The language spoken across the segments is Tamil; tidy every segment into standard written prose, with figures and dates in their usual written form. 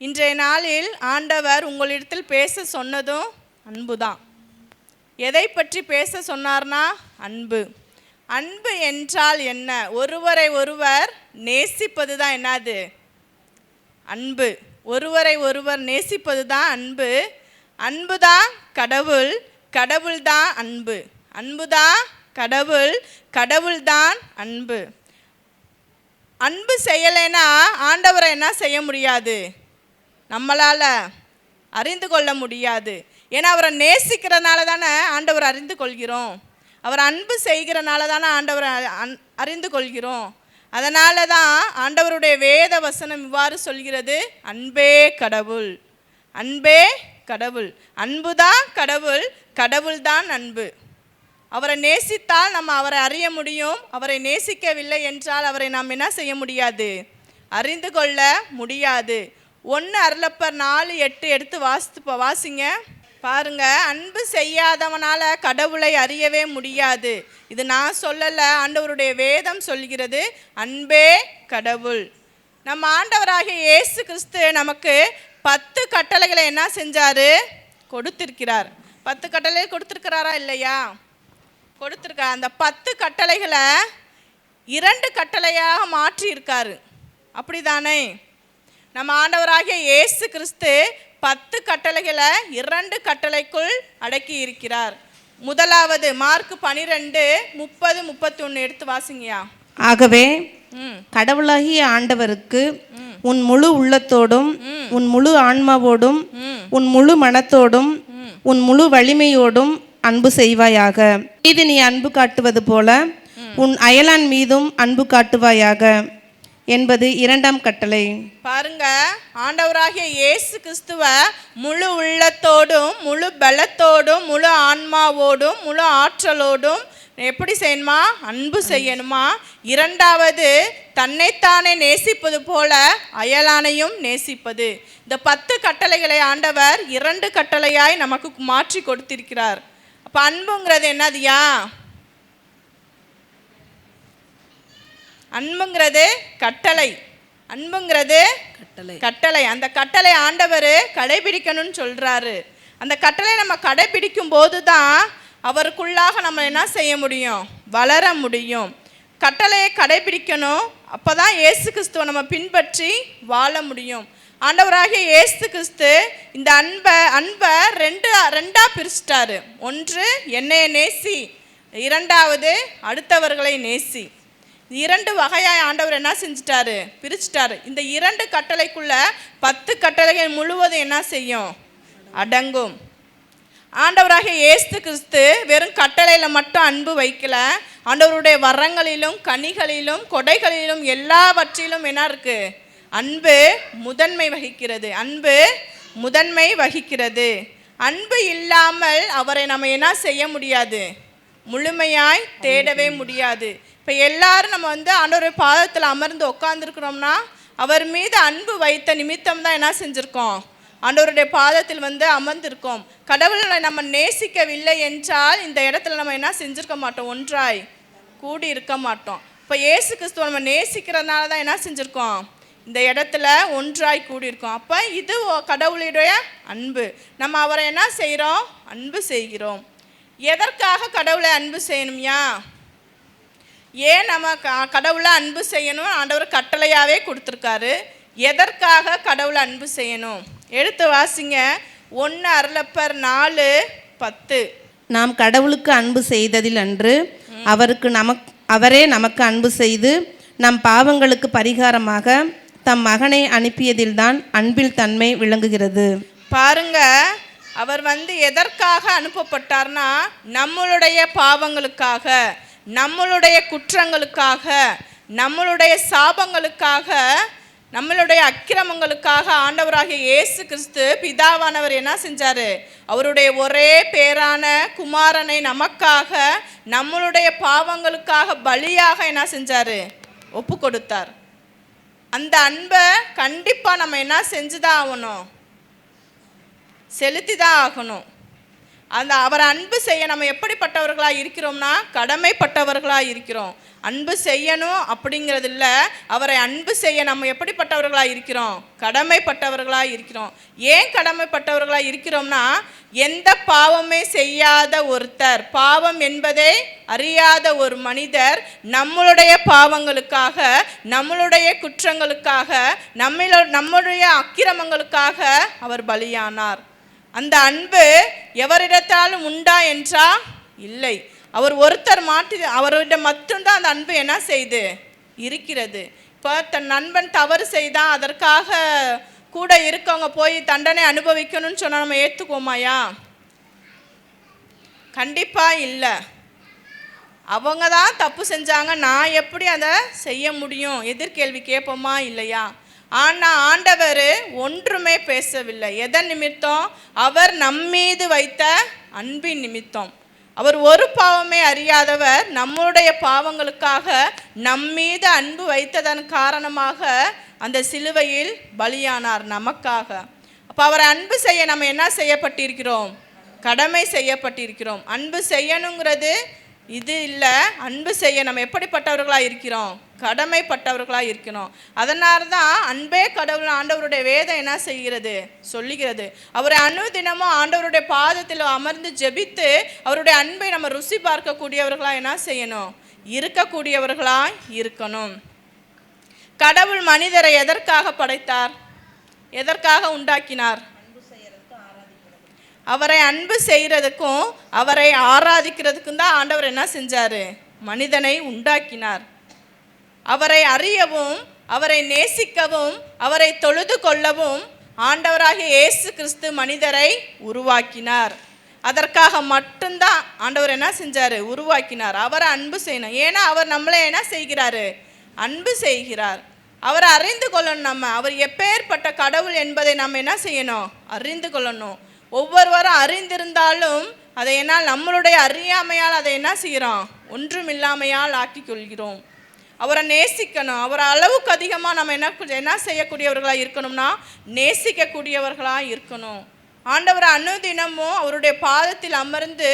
இன்றைய நாளில் ஆண்டவர் உங்களிடத்தில் பேச சொன்னதும் அன்பு தான். எதை பற்றி பேச சொன்னார்னா அன்பு. அன்பு என்றால் என்ன? ஒருவரை ஒருவர் நேசிப்பது தான் என்னது அன்பு. ஒருவரை ஒருவர் நேசிப்பது தான் அன்பு. அன்பு தான் கடவுள், கடவுள் தான் அன்பு. அன்பு தான் கடவுள், கடவுள் தான் அன்பு. அன்பு செய்யலைன்னா ஆண்டவரை என்ன செய்ய முடியாது, நம்மளால் அறிந்து கொள்ள முடியாது. ஏன்னா அவரை நேசிக்கிறனால தானே ஆண்டவர் அறிந்து கொள்கிறோம். அவர் அன்பு செய்கிறனால தானே ஆண்டவரை அறிந்து கொள்கிறோம். அதனால தான் ஆண்டவருடைய வேத வசனம் இவ்வாறு சொல்கிறது, அன்பே கடவுள், அன்பே கடவுள். அன்பு தான் கடவுள், கடவுள் தான் அன்பு. அவரை நேசித்தால் நம்ம அவரை அறிய முடியும். அவரை நேசிக்கவில்லை என்றால் அவரை நாம் என்ன செய்ய முடியாது, அறிந்து கொள்ள முடியாது. 1 அருளப்பர் 4:8 எடுத்து வாசிங்க பாருங்க. அன்பு செய்யாதவனால கடவுளை அறியவே முடியாது. இது நான் சொல்லலை, ஆண்டவருடைய வேதம் சொல்கிறது. அன்பே கடவுள். நம்ம ஆண்டவராகிய இயேசு கிறிஸ்து நமக்கு 10 கட்டளைகளை என்ன செஞ்சாரு, கொடுத்திருக்கிறார். 10 கட்டளை கொடுத்திருக்கிறாரா இல்லையா? கொடுத்திருக்கார். அந்த 10 கட்டளைகளை 2 கட்டளையாக மாற்றி இருக்காரு. அப்படிதானே? நம்ம ஆண்டவராகிய இயேசு கிறிஸ்து 10 கட்டளைகளை 2 கட்டளைக்குள் அடக்கி இருக்கிறார். முதலாவது மார்க் 12:30-31 எடுத்து வாசிங்கயா. ஆகவே கடவுளாகிய ஆண்டவருக்கு உன் முழு உள்ளத்தோடும் உன் முழு ஆன்மாவோடும் உன் முழு மனத்தோடும் உன் முழு வலிமையோடும் அன்பு செய்வாயாக. மீது நீ அன்பு காட்டுவது போல உன் அயலான் மீதும் அன்பு காட்டுவாயாக என்பது 2ஆம் கட்டளை. பாருங்க, ஆண்டவராகிய இயேசு கிறிஸ்துவ முழு உள்ளத்தோடும் முழு பலத்தோடும் முழு ஆன்மாவோடும் முழு ஆற்றலோடும் எப்படி செய்யணுமா, அன்பு செய்யணுமா. 2வது தன்னைத்தானே நேசிப்பது போல அயலானையும் நேசிப்பது. இந்த 10 கட்டளைகளை ஆண்டவர் 2 கட்டளையாய் நமக்கு மாற்றி கொடுத்திருக்கிறார். அப்போ அன்புங்கிறது என்னதுயா? அன்புங்கிறது கட்டளை. அன்புங்கிறது கட்டளை. அந்த கட்டளை ஆண்டவர் கடைபிடிக்கணும்னு சொல்றாரு. அந்த கட்டளை நம்ம கடைபிடிக்கும் போது தான் அவருக்குள்ளாக நம்ம என்ன செய்ய முடியும், வளர முடியும். கட்டளையை கடைபிடிக்கணும். அப்போ தான் இயேசு கிறிஸ்துவை நம்ம பின்பற்றி வாழ முடியும். ஆண்டவராகிய இயேசு கிறிஸ்து இந்த அன்பை ரெண்டா பிரிச்சிட்டாரு. 1 என்னைய நேசி, 2வது அடுத்தவர்களை நேசி. 2 வகையாய் ஆண்டவர் என்ன செஞ்சிட்டாரு, பிரிச்சிட்டாரு. இந்த 2 கட்டளைக்குள்ள 10 கட்டளைகள் முழுவதும் என்ன செய்யும், அடங்கும். ஆண்டவராகிய இயேசு கிறிஸ்து வெறும் கட்டளையில் மட்டும் அன்பு வைக்கல, ஆண்டவருடைய வரங்களிலும் கனிகளிலும் கொடைகளிலும் எல்லாவற்றிலும் என்ன இருக்கு, அன்பு முதன்மை வகிக்கிறது. அன்பு முதன்மை வகிக்கிறது. அன்பு இல்லாமல் அவரை நம்ம என்ன செய்ய முடியாது, முழுமையாய் தேடவே முடியாது. இப்போ எல்லாரும் நம்ம ஆண்டவருடைய பாதத்தில் அமர்ந்து உட்காந்துருக்கிறோம்னா அவர் மீது அன்பு வைத்த நிமித்தம் தான் என்ன செஞ்சுருக்கோம், ஆண்டவருடைய பாதத்தில் அமர்ந்திருக்கோம். கடவுளை நம்ம நேசிக்கவில்லை என்றால் இந்த இடத்துல நம்ம என்ன செஞ்சுருக்க மாட்டோம், ஒன்றாய் கூடி இருக்க மாட்டோம். இப்போ இயேசு கிறிஸ்துவ நம்ம நேசிக்கிறதுனால தான் என்ன செஞ்சுருக்கோம், இந்த இடத்துல ஒன்றாய் கூடியிருக்கோம். அப்போ இது கடவுளுடைய அன்பு. நம்ம அவரை என்ன செய்கிறோம், அன்பு செய்கிறோம். எதற்காக கடவுளை அன்பு செய்யணும்யா? ஏன் நம்ம கடவுளை அன்பு செய்யணும்? ஆண்டவர் கட்டளையாகவே கொடுத்துருக்காரு. எதற்காக கடவுளை அன்பு செய்யணும்? எடுத்து வாசிங்க. 1 அருளப்பர் 4:10. நாம் கடவுளுக்கு அன்பு செய்ததில் அன்று அவரே நமக்கு அன்பு செய்து நம் பாவங்களுக்கு பரிகாரமாக தம் மகனை அனுப்பியதில்தான் அன்பில் தன்மை விளங்குகிறது. பாருங்க, அவர் எதற்காக அனுப்பப்பட்டார்னா நம்மளுடைய பாவங்களுக்காக, நம்மளுடைய குற்றங்களுக்காக, நம்மளுடைய சாபங்களுக்காக, நம்மளுடைய அக்கிரமங்களுக்காக ஆண்டவராகிய இயேசு கிறிஸ்து பிதாவானவர் என்ன செஞ்சாரு, அவருடைய ஒரே பேரான குமாரனை நமக்காக நம்மளுடைய பாவங்களுக்காக பலியாக என்ன செஞ்சாரு, ஒப்பு கொடுத்தார். அந்த அன்பை கண்டிப்பாக நம்ம என்ன செஞ்சுதான் ஆகணும், செலுத்தி தான் ஆகணும். அவரை அன்பு செய்ய நம்ம எப்படிப்பட்டவர்களாக இருக்கிறோம்னா கடமைப்பட்டவர்களாக இருக்கிறோம். அன்பு செய்யணும் அப்படிங்கிறது இல்லை, அவரை அன்பு செய்ய நம்ம எப்படிப்பட்டவர்களாக இருக்கிறோம்? கடமைப்பட்டவர்களாக இருக்கிறோம். ஏன் கடமைப்பட்டவர்களாக இருக்கிறோம்னா, எந்த பாவமே செய்யாத ஒருத்தர், பாவம் என்பதை அறியாத ஒரு மனிதர் நம்மளுடைய பாவங்களுக்காக, நம்மளுடைய குற்றங்களுக்காக, நம்முடைய அக்கிரமங்களுக்காக அவர் பலியானார். அந்த அன்பு எவரிடத்தாலும் உண்டா என்றா இல்லை. அவர் ஒருத்தர் அவர்கிட்ட மட்டும்தான் அந்த அன்பு என்ன செய்து இருக்கிறது. இப்போ தன் நண்பன் தவறு செய்தான், அதற்காக கூட இருக்கவங்க போய் தண்டனை அனுபவிக்கணும்னு சொன்னால் நம்ம ஏற்றுக்குவோமாயா? கண்டிப்பாக இல்லை. அவங்க தான் தப்பு செஞ்சாங்க, நான் எப்படி அதை செய்ய முடியும் எதிர்கேள்வி கேட்போமா இல்லையா? ஆனால் ஆண்டவர் ஒன்றுமே பேசவில்லை. எதன் நிமித்தம்? அவர் நம்மீது வைத்த அன்பின் நிமித்தம். அவர் ஒரு பாவமே அறியாதவர் நம்முடைய பாவங்களுக்காக நம்மீது அன்பு வைத்ததன் காரணமாக அந்த சிலுவையில் பலியானார் நமக்காக. அப்போ அவரை அன்பு செய்ய நம்ம என்ன செய்யப்பட்டிருக்கிறோம்? கடமை செய்யப்பட்டிருக்கிறோம். அன்பு செய்யணுங்கிறது இது இல்லை, அன்பு செய்ய நம்ம எப்படிப்பட்டவர்களாக இருக்கிறோம்? கடமைப்பட்டவர்களாக இருக்கணும். அதனால தான் அன்பே கடவுள் ஆண்டவருடைய வேதம் என்ன செய்கிறது? சொல்லுகிறது. அவரை அனுதினமும் ஆண்டவருடைய பாதத்தில் அமர்ந்து ஜெபித்து அவருடைய அன்பை நம்ம ருசி பார்க்கக்கூடியவர்களாக என்ன செய்யணும்? இருக்கக்கூடியவர்களாக இருக்கணும். கடவுள் மனிதரை எதற்காக படைத்தார்? எதற்காக உண்டாக்கினார்? அவரை அன்பு செய்கிறதுக்கும் அவரை ஆராதிக்கிறதுக்கும் தான் ஆண்டவர் என்ன செஞ்சார்? மனிதனை உண்டாக்கினார். அவரை அறியவும், அவரை நேசிக்கவும், அவரை தொழுது கொள்ளவும் ஆண்டவராகிய இயேசு கிறிஸ்து மனிதரை உருவாக்கினார். அதற்காக மட்டும்தான் ஆண்டவர் என்ன செஞ்சார்? உருவாக்கினார். அவரை அன்பு செய்யணும். ஏன்னா அவர் நம்மளை என்ன செய்கிறாரு? அன்பு செய்கிறார். அவரை அறிந்து கொள்ளணும். நம்ம அவர் எப்பேற்பட்ட கடவுள் என்பதை நம்ம என்ன செய்யணும்? அறிந்து கொள்ளணும். ஒவ்வொருவரும் அறிந்திருந்தாலும் அதை என்ன நம்மளுடைய அறியாமையால் அதை என்ன செய்கிறோம்? ஒன்றுமில்லாமையால் ஆக்கி கொள்கிறோம். அவரை நேசிக்கணும். அவரை அளவுக்கு அதிகமாக நம்ம என்ன செய்யக்கூடியவர்களாக இருக்கணும்னா நேசிக்கக்கூடியவர்களாக இருக்கணும். ஆண்டவரை அனுதினமும் அவருடைய பாதத்தில் அமர்ந்து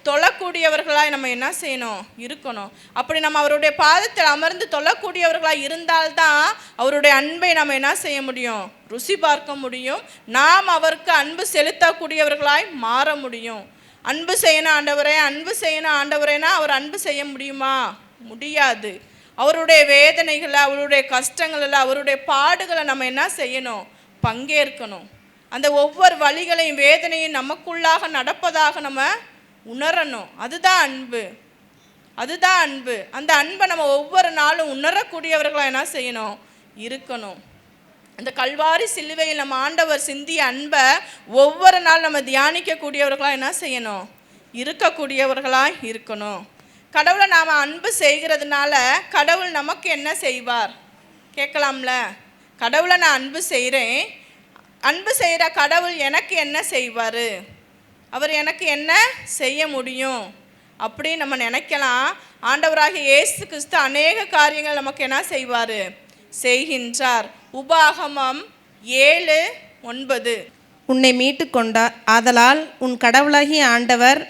தொழக்கூடியவர்களாக நம்ம என்ன செய்யணும்? இருக்கணும். அப்படி நம்ம அவருடைய பாதத்தில் அமர்ந்து தொழக்கூடியவர்களாக இருந்தால்தான் அவருடைய அன்பை நம்ம என்ன செய்ய முடியும்? ருசி பார்க்க முடியும். நாம் அவருக்கு அன்பு செலுத்தக்கூடியவர்களாய் மாற முடியும். அன்பு செய்யணும் ஆண்டவரே, அன்பு செய்யணும் ஆண்டவரேனா அவர் அன்பு செய்ய முடியுமா? முடியாது. அவருடைய வேதனைகளை, அவருடைய கஷ்டங்களில், அவருடைய பாடுகளை நம்ம என்ன செய்யணும்? பங்கேற்கணும். அந்த ஒவ்வொரு வழிகளையும் வேதனையும் நமக்குள்ளாக நடப்பதாக நம்ம உணரணும். அதுதான் அன்பு. அதுதான் அன்பு. அந்த அன்பை நம்ம ஒவ்வொரு நாளும் உணரக்கூடியவர்களாக என்ன செய்யணும்? இருக்கணும். அந்த கல்வாரி சிலுவையில் நம்ம ஆண்டவர் சிந்திய அன்பை ஒவ்வொரு நாள் நம்ம தியானிக்கக்கூடியவர்களாக என்ன செய்யணும்? இருக்கக்கூடியவர்களாக இருக்கணும். கடவுளை நாம் அன்பு செய்கிறதுனால கடவுள் நமக்கு என்ன செய்வார்? கேட்கலாம்ல. கடவுளை நான் அன்பு செய்கிறேன், அன்பு செய்கிற கடவுள் எனக்கு என்ன செய்வார்? அவர் எனக்கு என்ன செய்ய முடியும் அப்படின்னு நம்ம நினைக்கலாம். ஆண்டவராகிய இயேசு கிறிஸ்து அநேக காரியங்கள் நமக்கு என்ன செய்வார்? செய்கின்றார். உபாகமம் 7:9 உன்னை மீட்டு கொண்டார், ஆதலால் உன் கடவுளாகிய ஆண்டவர்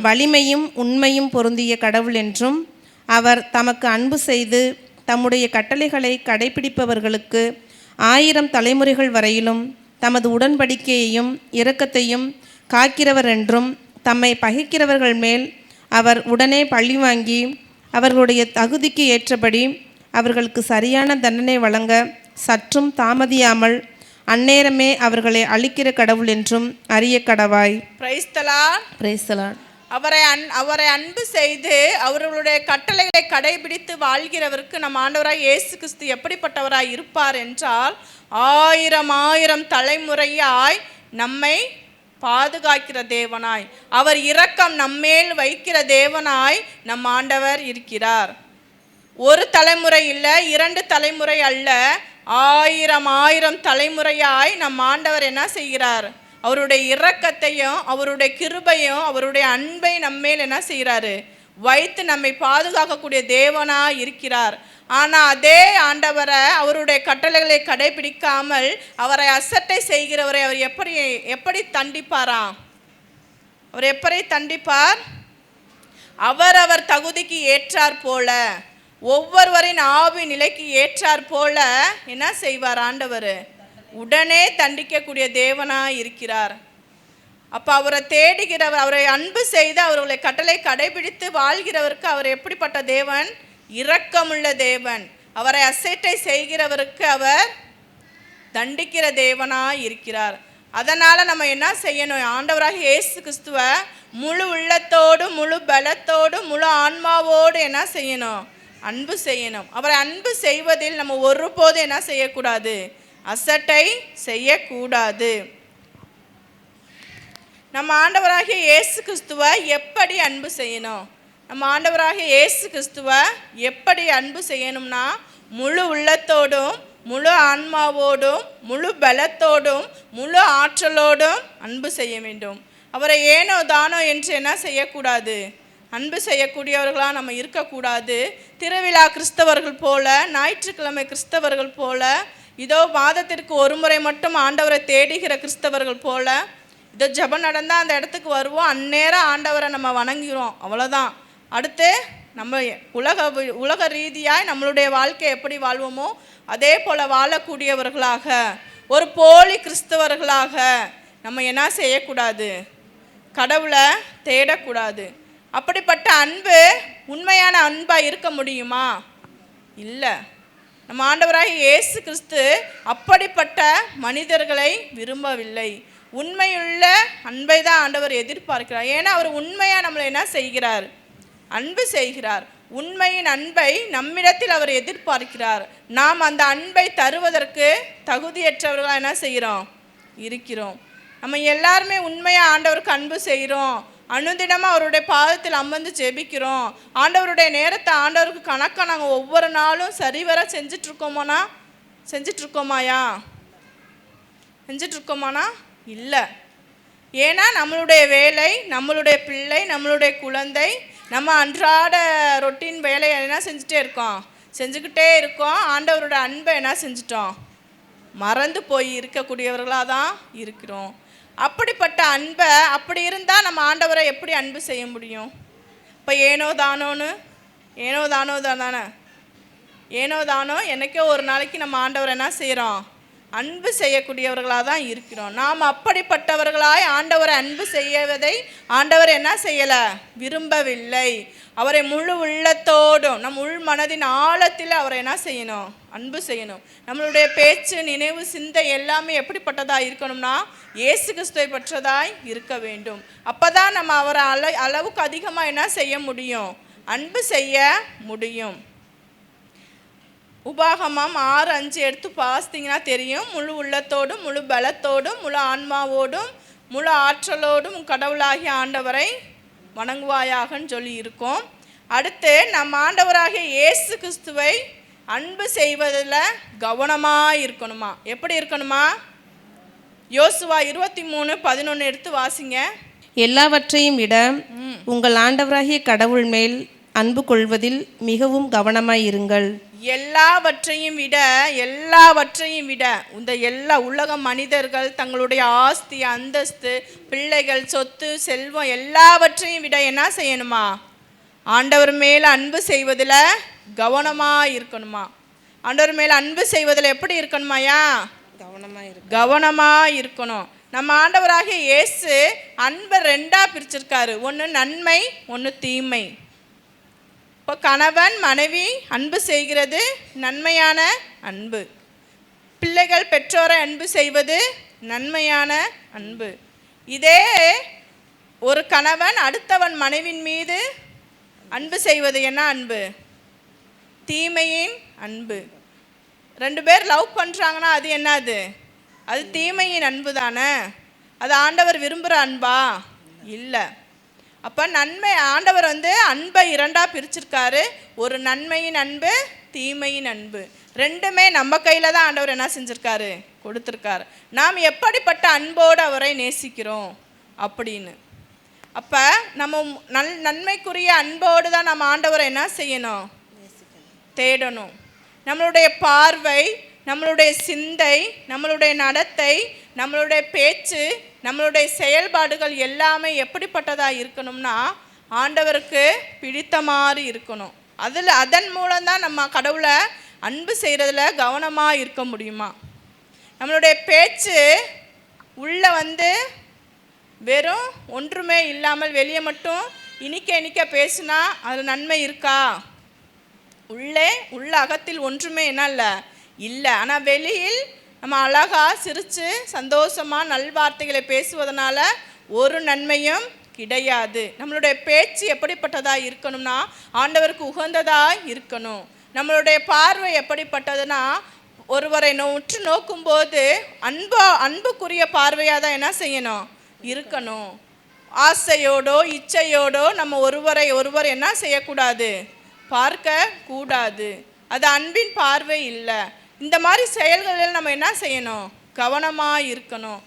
வலிமையும் உண்மையும் பொருந்திய கடவுள் என்றும், அவர் தமக்கு அன்பு செய்து தம்முடைய கட்டளைகளை கடைபிடிப்பவர்களுக்கு 1000 தலைமுறைகள் வரையிலும் தமது உடன்படிக்கையையும் இரக்கத்தையும் காக்கிறவர் என்றும், தம்மை பகைக்கிறவர்கள் மேல் அவர் உடனே பழி வாங்கி அவர்களுடைய தகுதிக்கு ஏற்றபடி அவர்களுக்கு சரியான தண்டனை வழங்க சற்றும் தாமதியாமல் அந்நேரமே அவர்களை அழிக்கிற கடவுள் என்றும் அறிய கடவாய். Price the Lord. Price the Lord. அவரை அன்பு செய்து அவர்களுடைய கட்டளைகளை கடைபிடித்து வாழ்கிறவருக்கு நம் ஆண்டவராய் இயேசு கிறிஸ்து எப்படிப்பட்டவராய் இருப்பார் என்றால், 1000 தலைமுறையாய் நம்மை பாதுகாக்கிற தேவனாய், அவர் இரக்கம் நம்மேல் வைக்கிற தேவனாய் நம் ஆண்டவர் இருக்கிறார். ஒரு தலைமுறை இல்லை, 2 தலைமுறை அல்ல, 1000 தலைமுறையாய் நம் ஆண்டவர் என்ன செய்கிறார்? அவருடைய இரக்கத்தையும் அவருடைய கிருபையும் அவருடைய அன்பை நம்மேல் என்ன செய்கிறாரு? வைத்து நம்மை பாதுகாக்கக்கூடிய தேவனாய் இருக்கிறார். ஆனால் அதே ஆண்டவரை அவருடைய கட்டளைகளை கடைபிடிக்காமல் அவரை அசட்டை செய்கிறவரை அவர் எப்படி தண்டிப்பாராம்? அவர் எப்படி தண்டிப்பார்? அவர் தகுதிக்கு ஏற்றார் போல, ஒவ்வொருவரின் ஆவி நிலைக்கு ஏற்றார் போல என்ன செய்வார் ஆண்டவர்? உடனே தண்டிக்கக்கூடிய தேவனாய் இருக்கிறார். அப்போ அவரை தேடுகிறவர், அவரை அன்பு செய்து அவர்களை கட்டளை கடைபிடித்து வாழ்கிறவருக்கு அவர் எப்படிப்பட்ட தேவன்? இரக்கமுள்ள தேவன். அவரை அசட்டை செய்கிறவருக்கு அவர் தண்டிக்கிற தேவனாய் இருக்கிறார். அதனால் நம்ம என்ன செய்யணும்? ஆண்டவராக இயேசு கிறிஸ்துவ முழு உள்ளத்தோடு, முழு பலத்தோடு, முழு ஆன்மாவோடு என்ன செய்யணும்? அன்பு செய்யணும். அவரை அன்பு செய்வதில் நம்ம ஒருபோதும் என்ன செய்யக்கூடாது? அசட்டை செய்யக்கூடாது. நம்ம ஆண்டவராகிய இயேசு கிறிஸ்துவை எப்படி அன்பு செய்யணும்? நம்ம ஆண்டவராகிய இயேசு கிறிஸ்துவை எப்படி அன்பு செய்யணும்னா, முழு உள்ளத்தோடும், முழு ஆன்மாவோடும், முழு பலத்தோடும், முழு ஆற்றலோடும் அன்பு செய்ய வேண்டும். அவரை ஏனோ தானோ என்று என்ன செய்யக்கூடாது? அன்பு செய்யக்கூடியவர்களாக நம்ம இருக்கக்கூடாது. திருவிழா கிறிஸ்தவர்கள் போல, ஞாயிற்றுக்கிழமை கிறிஸ்தவர்கள் போல, இதோ மாதத்திற்கு ஒரு முறை மட்டும் ஆண்டவரை தேடுகிற கிறிஸ்தவர்கள் போல, இதோ ஜெபம் நடந்தால் அந்த இடத்துக்கு வருவோம், அந்நேரம் ஆண்டவரை நம்ம வணங்குகிறோம், அவ்வளோதான். அடுத்து நம்ம உலக ரீதியாய் நம்மளுடைய வாழ்க்கை எப்படி வாழ்வோமோ அதே போல் வாழக்கூடியவர்களாக, ஒரு போலி கிறிஸ்தவர்களாக நம்ம என்ன செய்யக்கூடாது? கடவுளை தேடக்கூடாது. அப்படிப்பட்ட அன்பு உண்மையான அன்பாக இருக்க முடியுமா? இல்லை. நம்ம ஆண்டவராகிய இயேசு கிறிஸ்து அப்படிப்பட்ட மனிதர்களை விரும்பவில்லை. உண்மையுள்ள அன்பை தான் ஆண்டவர் எதிர்பார்க்கிறார். ஏன்னா அவர் உண்மையாக நம்மளை என்ன செய்கிறார்? அன்பு செய்கிறார். உண்மையின் அன்பை நம்மிடத்தில் அவர் எதிர்பார்க்கிறார். நாம் அந்த அன்பை தருவதற்கு தகுதியற்றவர்களாக என்ன செய்கிறோம்? இருக்கிறோம். நம்ம எல்லாருமே உண்மையாக ஆண்டவருக்கு அன்பு செய்கிறோம். அனுதினமாக அவருடைய பாதத்தில் அமர்ந்து ஜெபிக்கிறோம். ஆண்டவருடைய நேரத்தை ஆண்டவருக்கு கணக்காக நாங்கள் ஒவ்வொரு நாளும் சரிவர செஞ்சிட்ருக்கோமாயா? இல்லை. ஏன்னா நம்மளுடைய வேலை, நம்மளுடைய பிள்ளை, நம்மளுடைய குழந்தை, நம்ம அன்றாட ரொட்டீன் வேலையை என்ன செஞ்சுக்கிட்டே இருக்கோம். ஆண்டவரோட அன்பை என்ன செஞ்சிட்டோம்? மறந்து போய் இருக்கக்கூடியவர்களாக தான் இருக்கிறோம். அப்படிப்பட்ட அன்பை, அப்படி இருந்தால் நம்ம ஆண்டவரை எப்படி அன்பு செய்ய முடியும்? இப்போ ஏனோ தானோ என்னைக்கோ ஒரு நாளைக்கு நம்ம ஆண்டவரை என்ன செய்கிறோம்? அன்பு செய்யக்கூடியவர்களாக தான் இருக்கிறோம். நாம் அப்படிப்பட்டவர்களாய் ஆண்டவரை அன்பு செய்வதை ஆண்டவர் என்ன செய்யலை? விரும்பவில்லை. அவரை முழு உள்ளத்தோடும், நம் உள் மனதின் ஆழத்தில் அவரை என்ன செய்யணும்? அன்பு செய்யணும். நம்மளுடைய பேச்சு, நினைவு, சிந்தை எல்லாமே எப்படிப்பட்டதாக இருக்கணும்னா, இயேசு கிறிஸ்துவை பற்றதாய் இருக்க வேண்டும். அப்போ தான் நம்ம அவரை அளவுக்கு அதிகமாக என்ன செய்ய முடியும்? அன்பு செய்ய முடியும். உபாகமம் 6:5 எடுத்து பார்த்தீங்கன்னா தெரியும். முழு உள்ளத்தோடும், முழு பலத்தோடும், முழு ஆன்மாவோடும், முழு ஆற்றலோடும் கடவுளாகிய ஆண்டவரை வணங்குவாயாகன்னு சொல்லி இருக்கோம். அடுத்து நம்ம ஆண்டவராகிய இயேசு கிறிஸ்துவை அன்பு செய்வதில் கவனமாக இருக்கணுமா? எப்படி இருக்கணுமா? யோசுவா 23:11 எடுத்து வாசிங்க. எல்லாவற்றையும் விட உங்கள் ஆண்டவராகிய கடவுள் மேல் அன்பு கொள்வதில் மிகவும் கவனமாய் இருங்கள். எல்லாவற்றையும் விட இந்த எல்லா உலக மனிதர்கள் தங்களுடைய ஆஸ்தி, அந்தஸ்து, பிள்ளைகள், சொத்து, செல்வம் எல்லாவற்றையும் விட என்ன செய்யணுமா? ஆண்டவர் மேல் அன்பு செய்வதில் கவனமாக இருக்கணுமா? ஆண்டவர் மேல் அன்பு செய்வதில் எப்படி இருக்கணுமாயா? கவனமாக இருக்கணும். நம்ம ஆண்டவராகிய இயேசு அன்பை 2ஆக பிரிச்சிருக்காரு. ஒன்று நன்மை, ஒன்று தீமை. இப்போ கணவன் மனைவி அன்பு செய்கிறது நன்மையான அன்பு. பிள்ளைகள் பெற்றோரை அன்பு செய்வது நன்மையான அன்பு. இதே ஒரு கணவன் அடுத்தவன் மனைவின் மீது அன்பு செய்வது என்ன அன்பு? தீமையின் அன்பு. 2 பேர் லவ் பண்ணுறாங்கன்னா அது என்னது? அது தீமையின் அன்பு தானே. அது ஆண்டவர் விரும்புகிற அன்பா? இல்லை. அப்போ நன்மை, ஆண்டவர் அன்பை 2ஆக பிரிச்சிருக்காரு. ஒரு நன்மையின் அன்பு, தீமையின் அன்பு. 2மே நம்ம கையில் தான் ஆண்டவர் என்ன செஞ்சுருக்காரு? கொடுத்துருக்காரு. நாம் எப்படிப்பட்ட அன்போடு அவரை நேசிக்கிறோம் அப்படின்னு. அப்போ நம்ம நன்மைக்குரிய அன்போடு தான் நம்ம ஆண்டவரை என்ன செய்யணும்? தேடணும். நம்மளுடைய பார்வை, நம்மளுடைய சிந்தை, நம்மளுடைய நடத்தை, நம்மளுடைய பேச்சு, நம்மளுடைய செயல்பாடுகள் எல்லாமே எப்படிப்பட்டதாக இருக்கணும்னா ஆண்டவருக்கு பிடித்த மாதிரி இருக்கணும். அதன் மூலம்தான் நம்ம கடவுளை அன்பு செய்கிறதுல கவனமாக இருக்க முடியுமா. நம்மளுடைய பேச்சு உள்ளே வெறும் ஒன்றுமே இல்லாமல் வெளியே மட்டும் இனிக்க பேசுனா அதில் நன்மை இருக்கா? உள்ள அகத்தில் ஒன்றுமே என்ன இல்லை. ஆனால் வெளியில் நம்ம அழகாக சிரித்து சந்தோஷமாக நல்வார்த்தைகளை பேசுவதனால ஒரு நன்மையும் கிடையாது. நம்மளுடைய பேச்சு எப்படிப்பட்டதாக இருக்கணும்னா ஆண்டவருக்கு உகந்ததாக இருக்கணும். நம்மளுடைய பார்வை எப்படிப்பட்டதுன்னா ஒருவரை உற்று நோக்கும்போது அன்புக்குரிய பார்வையாக தான் என்ன செய்யணும், இருக்கணும். ஆசையோடோ இச்சையோடோ நம்ம ஒருவர் என்ன செய்யக்கூடாது, பார்க்க கூடாது. அது அன்பின் பார்வை இல்லை. இந்த மாதிரி செயல்களில் நம்ம என்ன செய்யணும், கவனமாக இருக்கணும்.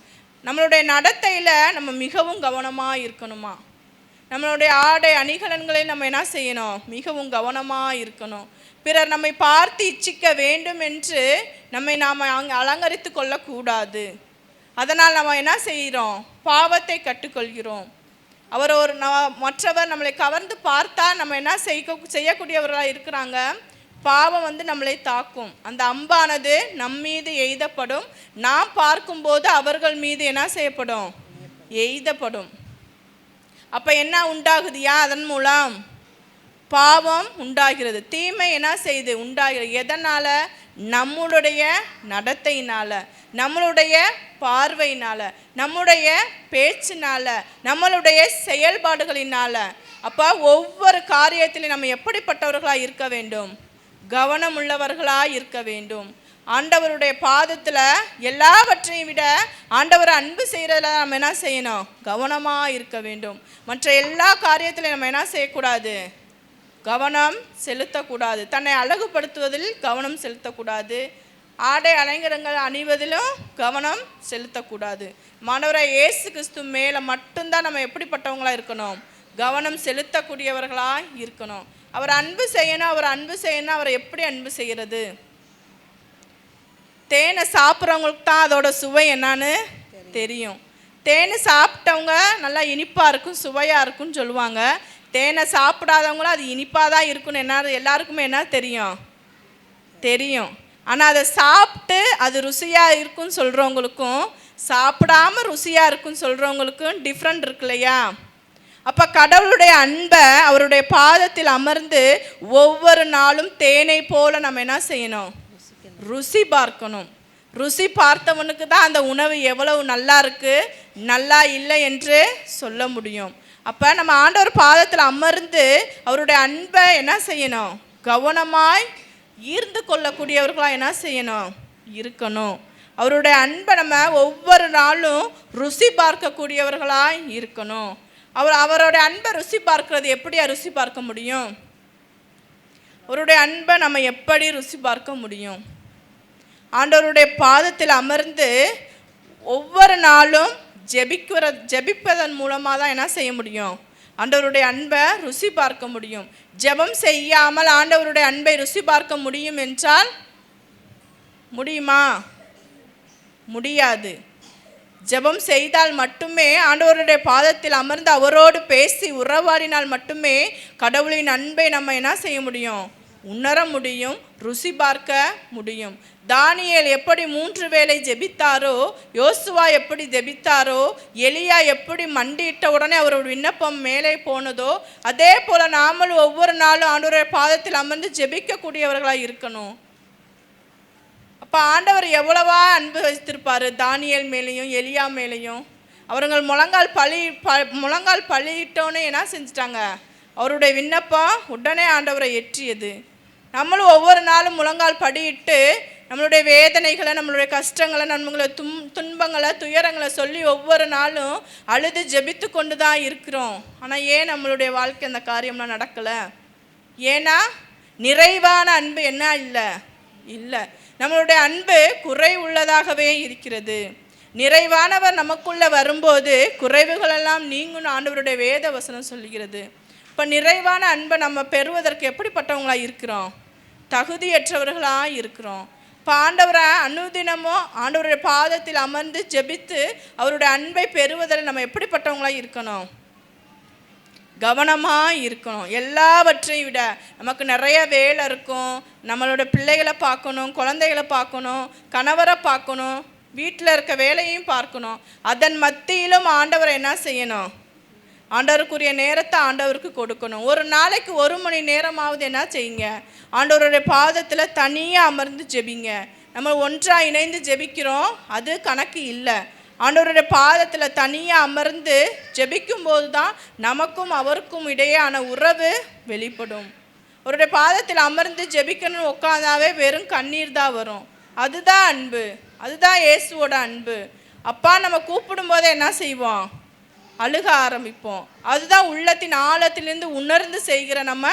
நம்மளுடைய நடத்தையில் நம்ம மிகவும் கவனமாக இருக்கணுமா. நம்மளுடைய ஆடை அணிகலன்களை நம்ம என்ன செய்யணும், மிகவும் கவனமாக இருக்கணும். பிறர் நம்மை பார்த்து இச்சிக்க வேண்டும் என்று நாம் அங்கே அலங்கரித்து கொள்ளக்கூடாது. அதனால் நம்ம என்ன செய்கிறோம், பாவத்தை கற்றுக்கொள்கிறோம். மற்றவர் நம்மளை கவர்ந்து பார்த்தா நம்ம என்ன செய்யக்கூடியவர்களாக இருக்கிறாங்க, பாவம் நம்மளை தாக்கும். அந்த அம்பானது நம்மீது எய்தப்படும். நாம் பார்க்கும்போது அவர்கள் மீது என்ன செய்யப்படும், எய்தப்படும். அப்போ என்ன உண்டாகுதியா, அதன் மூலம் பாவம் உண்டாகிறது. தீமை என்ன செய்து உண்டாகிறது. எதனால், நம்மளுடைய நடத்தையினால், நம்மளுடைய பார்வையினால், நம்முடைய பேச்சினால், நம்மளுடைய செயல்பாடுகளினால். அப்போ ஒவ்வொரு காரியத்திலையும் நம்ம எப்படிப்பட்டவர்களாக இருக்க வேண்டும், கவனம் உள்ளவர்களாக இருக்க வேண்டும். ஆண்டவருடைய பாதத்தில் எல்லாவற்றையும் விட ஆண்டவரை அன்பு செய்கிறதுல நம்ம என்ன செய்யணும், கவனமாக இருக்க வேண்டும். மற்ற எல்லா காரியத்திலையும் நம்ம என்ன செய்யக்கூடாது, கவனம் செலுத்தக்கூடாது. தன்னை அழகுபடுத்துவதில் கவனம் செலுத்தக்கூடாது. ஆடை அலங்காரங்கள் அணிவதிலும் கவனம் செலுத்தக்கூடாது. மாணவராக இயேசு கிறிஸ்து மேலே மட்டும்தான் நம்ம எப்படிப்பட்டவங்களாக இருக்கணும், கவனம் செலுத்தக்கூடியவர்களாக இருக்கணும். அவர் அன்பு செய்யணும். அவரை எப்படி அன்பு செய்கிறது? தேனை சாப்பிட்றவங்களுக்கு தான் அதோட சுவை என்னன்னு தெரியும். தேனை சாப்பிட்டவங்க நல்லா இனிப்பாக இருக்கும், சுவையாக இருக்குன்னு சொல்லுவாங்க. தேனை சாப்பிடாதவங்களும் அது இனிப்பாக தான் இருக்குன்னு எல்லாருக்குமே என்ன தெரியும். ஆனால் அதை சாப்பிட்டு அது ருசியாக இருக்குன்னு சொல்கிறவங்களுக்கும் சாப்பிடாமல் ருசியாக இருக்குன்னு சொல்கிறவங்களுக்கும் டிஃப்ரெண்ட் இருக்கு இல்லையா. அப்போ கடவுளுடைய அன்பை அவருடைய பாதத்தில் அமர்ந்து ஒவ்வொரு நாளும் தேனை போல நம்ம என்ன செய்யணும், ருசி பார்க்கணும். ருசி பார்த்தவனுக்கு தான் அந்த உணவு எவ்வளவு நல்லா இருக்கு நல்லா இல்லை என்று சொல்ல முடியும். அப்போ நம்ம ஆண்டவர் பாதத்தில் அமர்ந்து அவருடைய அன்பை என்ன செய்யணும், கவனமாய் ஈர்ந்து கொள்ளக்கூடியவர்களாக என்ன செய்யணும், இருக்கணும். அவருடைய அன்பை நம்ம ஒவ்வொரு நாளும் ருசி பார்க்கக்கூடியவர்களாக இருக்கணும். அவருடைய அன்பை ருசி பார்க்கறது எப்படியா ருசி பார்க்க முடியும்? அவருடைய அன்பை நம்ம எப்படி ருசி பார்க்க முடியும்? ஆண்டவருடைய பாதத்தில் அமர்ந்து ஒவ்வொரு நாளும் ஜெபிப்பதன் மூலமாக தான் என்ன செய்ய முடியும், ஆண்டவருடைய அன்பை ருசி பார்க்க முடியும். ஜெபம் செய்யாமல் ஆண்டவருடைய அன்பை ருசி பார்க்க முடியும் என்றால் முடியுமா? முடியாது. ஜெபம் செய்தால் மட்டுமே, ஆண்டவருடைய பாதத்தில் அமர்ந்து அவரோடு பேசி உறவாடினால் மட்டுமே கடவுளின் அன்பை நம்ம என்ன செய்ய முடியும், உணர முடியும், ருசி பார்க்க முடியும். தானியேல் எப்படி 3 வேளை ஜெபித்தாரோ, யோசுவா எப்படி ஜெபித்தாரோ, எலியா எப்படி மண்டியிட்ட உடனே அவரோட விண்ணப்பம் மேலே போனதோ, அதே போல நாமளும் ஒவ்வொரு நாளும் ஆண்டவருடைய பாதத்தில் அமர்ந்து ஜெபிக்கக்கூடியவர்களாக இருக்கணும். அப்போ ஆண்டவர் எவ்வளவா அன்பு வைத்திருப்பார் தானியேல் மேலேயும் எலியா மேலேயும். அவர்கள் முழங்கால் பழியிட்டோன்னு என்ன செஞ்சிட்டாங்க, அவருடைய விண்ணப்பம் உடனே ஆண்டவரை ஏற்றியது. நம்மளும் ஒவ்வொரு நாளும் முழங்கால் படியிட்டு நம்மளுடைய வேதனைகளை, நம்மளுடைய கஷ்டங்களை, நம்மளுடைய துன்பங்களை, துயரங்களை சொல்லி ஒவ்வொரு நாளும் அழுது ஜெபித்து கொண்டு தான் இருக்கிறோம். ஆனால் ஏன் நம்மளுடைய வாழ்க்கை அந்த காரியம்லாம் நடக்கலை? ஏன்னா நிறைவான அன்பு என்ன இல்லை. நம்மளுடைய அன்பு குறை உள்ளதாகவே இருக்கிறது. நிறைவானவர் நமக்குள்ளே வரும்போது குறைவுகளெல்லாம் நீங்கணும் ஆண்டவருடைய வேத வசனம் சொல்லுகிறது. இப்போ நிறைவான அன்பை நம்ம பெறுவதற்கு எப்படிப்பட்டவங்களாக இருக்கிறோம்? தகுதியற்றவர்களாக இருக்கிறோம். இப்போ ஆண்டவரை அனுதினமும் ஆண்டவருடைய பாதத்தில் அமர்ந்து ஜெபித்து அவருடைய அன்பை பெறுவதில் நம்ம எப்படிப்பட்டவங்களாக இருக்கணும்? கவனமாக இருக்கணும். எல்லாவற்றையும் விட நமக்கு நிறைய வேலை இருக்கும். நம்மளோட பிள்ளைகளை பார்க்கணும், குழந்தைகளை பார்க்கணும், கணவரை பார்க்கணும், வீட்டில் இருக்க வேலையும் பார்க்கணும். அதன் மத்தியிலும் ஆண்டவரை என்ன செய்யணும்? ஆண்டவருக்குரிய நேரத்தை ஆண்டவருக்கு கொடுக்கணும். ஒரு நாளைக்கு 1 மணி நேரமாவது என்ன செய்யுங்க? ஆண்டவருடைய பாதத்தில் தனியாக அமர்ந்து ஜெபிங்க. நம்ம ஒன்றாக இணைந்து ஜெபிக்கிறோம், அது கணக்கு இல்லை. ஆண்டவருடைய பாதத்தில் தனியாக அமர்ந்து ஜெபிக்கும் போது தான் நமக்கும் அவருக்கும் இடையேயான உறவு வெளிப்படும். அவருடைய பாதத்தில் அமர்ந்து ஜெபிக்கணும்னு உட்காந்தாவே வெறும் கண்ணீர் தான் வரும். அதுதான் அன்பு, அதுதான் இயேசுவோட அன்பு. அப்பா நம்ம கூப்பிடும் போதே என்ன செய்வோம்? அழுக ஆரம்பிப்போம். அதுதான் உள்ளத்தின் ஆழத்திலிருந்து உணர்ந்து செய்கிற நம்ம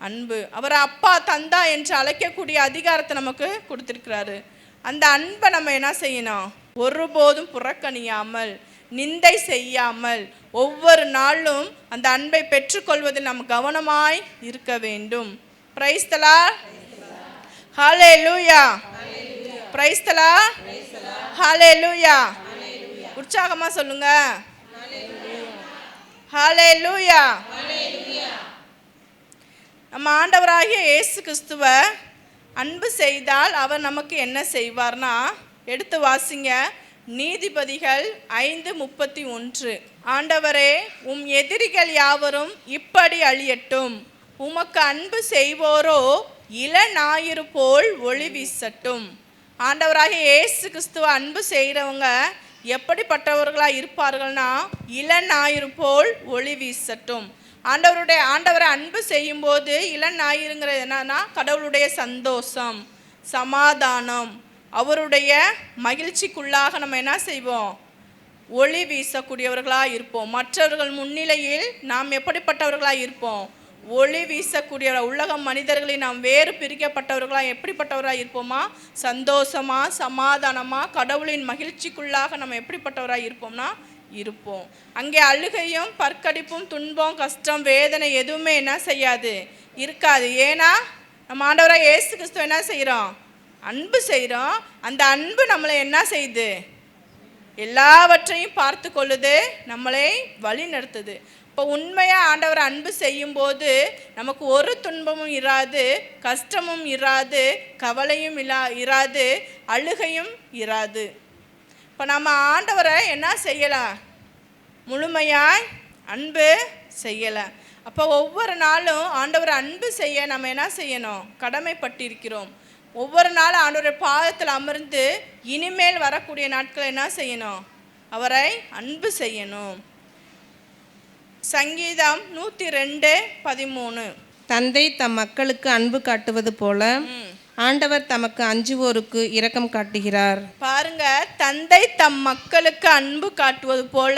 அன்பு. அவரை அப்பா தந்தா என்று அழைக்கக்கூடிய அதிகாரத்தை நமக்கு கொடுத்துருக்கிறாரு. அந்த அன்பை நம்ம என்ன செய்யணும்? ஒருபோதும் புறக்கணியாமல், நிந்தை செய்யாமல், ஒவ்வொரு நாளும் அந்த அன்பை பெற்றுக்கொள்வதில் நாம் கவனமாய் இருக்க வேண்டும். Praise the Lord. Hallelujah. Praise the Lord. Hallelujah. உற்சாகமா சொல்லுங்க. ஹல்லேலூயா. நம்ம ஆண்டவராகிய இயேசு கிறிஸ்துவை அன்பு செய்தால் அவர் நமக்கு என்ன செய்வார்னா, எடுத்து வாசிங்க. நீதிபதிகள் 5:31. ஆண்டவரே, உம் எதிரிகள் யாவரும் இப்படி அழியட்டும், உமக்கு அன்பு செய்வோரோ இளஞாயிறு போல் ஒளி வீசட்டும். ஆண்டவராகிய இயேசு கிறிஸ்துவ அன்பு செய்கிறவங்க எப்படிப்பட்டவர்களாக இருப்பார்கள்னா, இளஞாயிறு போல் ஒளி வீசட்டும். ஆண்டவரை அன்பு செய்யும்போது இளஞாயிறுங்கிறது என்னன்னா, கடவுளுடைய சந்தோஷம், சமாதானம், அவருடைய மகிழ்ச்சிக்குள்ளாக நம்ம என்ன செய்வோம்? ஒளி வீசக்கூடியவர்களாக இருப்போம். மற்றவர்கள் முன்னிலையில் நாம் எப்படிப்பட்டவர்களாக இருப்போம்? ஒளி வீசக்கூடிய உலக மனிதர்களை நாம் வேறு பிரிக்கப்பட்டவர்களாக எப்படிப்பட்டவராக இருப்போமா? சந்தோஷமாக, சமாதானமாக, கடவுளின் மகிழ்ச்சிக்குள்ளாக நம்ம எப்படிப்பட்டவராக இருப்போம்னா இருப்போம். அங்கே அழுகையும் பற்கடிப்பும் துன்பம் கஷ்டம் வேதனை எதுவுமே என்ன செய்யாது, இருக்காது. ஏன்னா நம்ம ஆண்டவராக இயேசு கிறிஸ்துவ என்ன செய்கிறோம்? அன்பு செய்கிறோம். அந்த அன்பு நம்மளை என்ன செய்யுது? எல்லாவற்றையும் பார்த்து கொள்ளுது, நம்மளை வழி நடத்துது. இப்போ உண்மையாக ஆண்டவரை அன்பு செய்யும்போது நமக்கு ஒரு துன்பமும் இராது, கஷ்டமும் இராது, கவலையும் இராது, அழுகையும் இராது. இப்போ நம்ம ஆண்டவரை என்ன செய்யலாம்? முழுமையாய் அன்பு செய்யலை. அப்போ ஒவ்வொரு நாளும் ஆண்டவரை அன்பு செய்ய நம்ம என்ன செய்யணும்? கடமைப்பட்டிருக்கிறோம். ஒவ்வொரு நாளும் ஆண்டவருடைய பாதத்தில் அமர்ந்து இனிமேல் வரக்கூடிய நாட்களை என்ன செய்யணும்? அவரை அன்பு செய்யணும். சங்கீதம் 102:13. தந்தை தம் மக்களுக்கு அன்பு காட்டுவது போல ஆண்டவர் தமக்கு அஞ்சுவோருக்கு இரக்கம் காட்டுகிறார். பாருங்க, தந்தை தம் மக்களுக்கு அன்பு காட்டுவது போல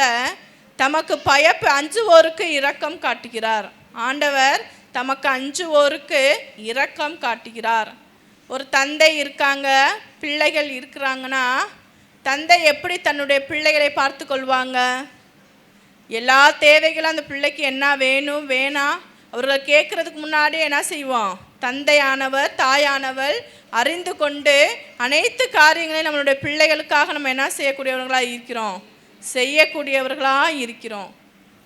தமக்கு அஞ்சுவோருக்கு இரக்கம் காட்டுகிறார். ஆண்டவர் தமக்கு அஞ்சுவோருக்கு இரக்கம் காட்டுகிறார். ஒரு தந்தை இருக்காங்க, பிள்ளைகள் இருக்கிறாங்கன்னா தந்தை எப்படி தன்னுடைய பிள்ளைகளை பார்த்து கொள்வாங்க? எல்லா தேவைகளும் அந்த பிள்ளைக்கு என்ன வேணும் வேணாம் அவர்கள் கேட்குறதுக்கு முன்னாடி என்ன செய்வோம்? தந்தையானவர் தாயானவர் அறிந்து கொண்டு அனைத்து காரியங்களையும் நம்மளுடைய பிள்ளைகளுக்காக நம்ம என்ன செய்யக்கூடியவர்களாக இருக்கிறோம்? செய்யக்கூடியவர்களாக இருக்கிறோம்.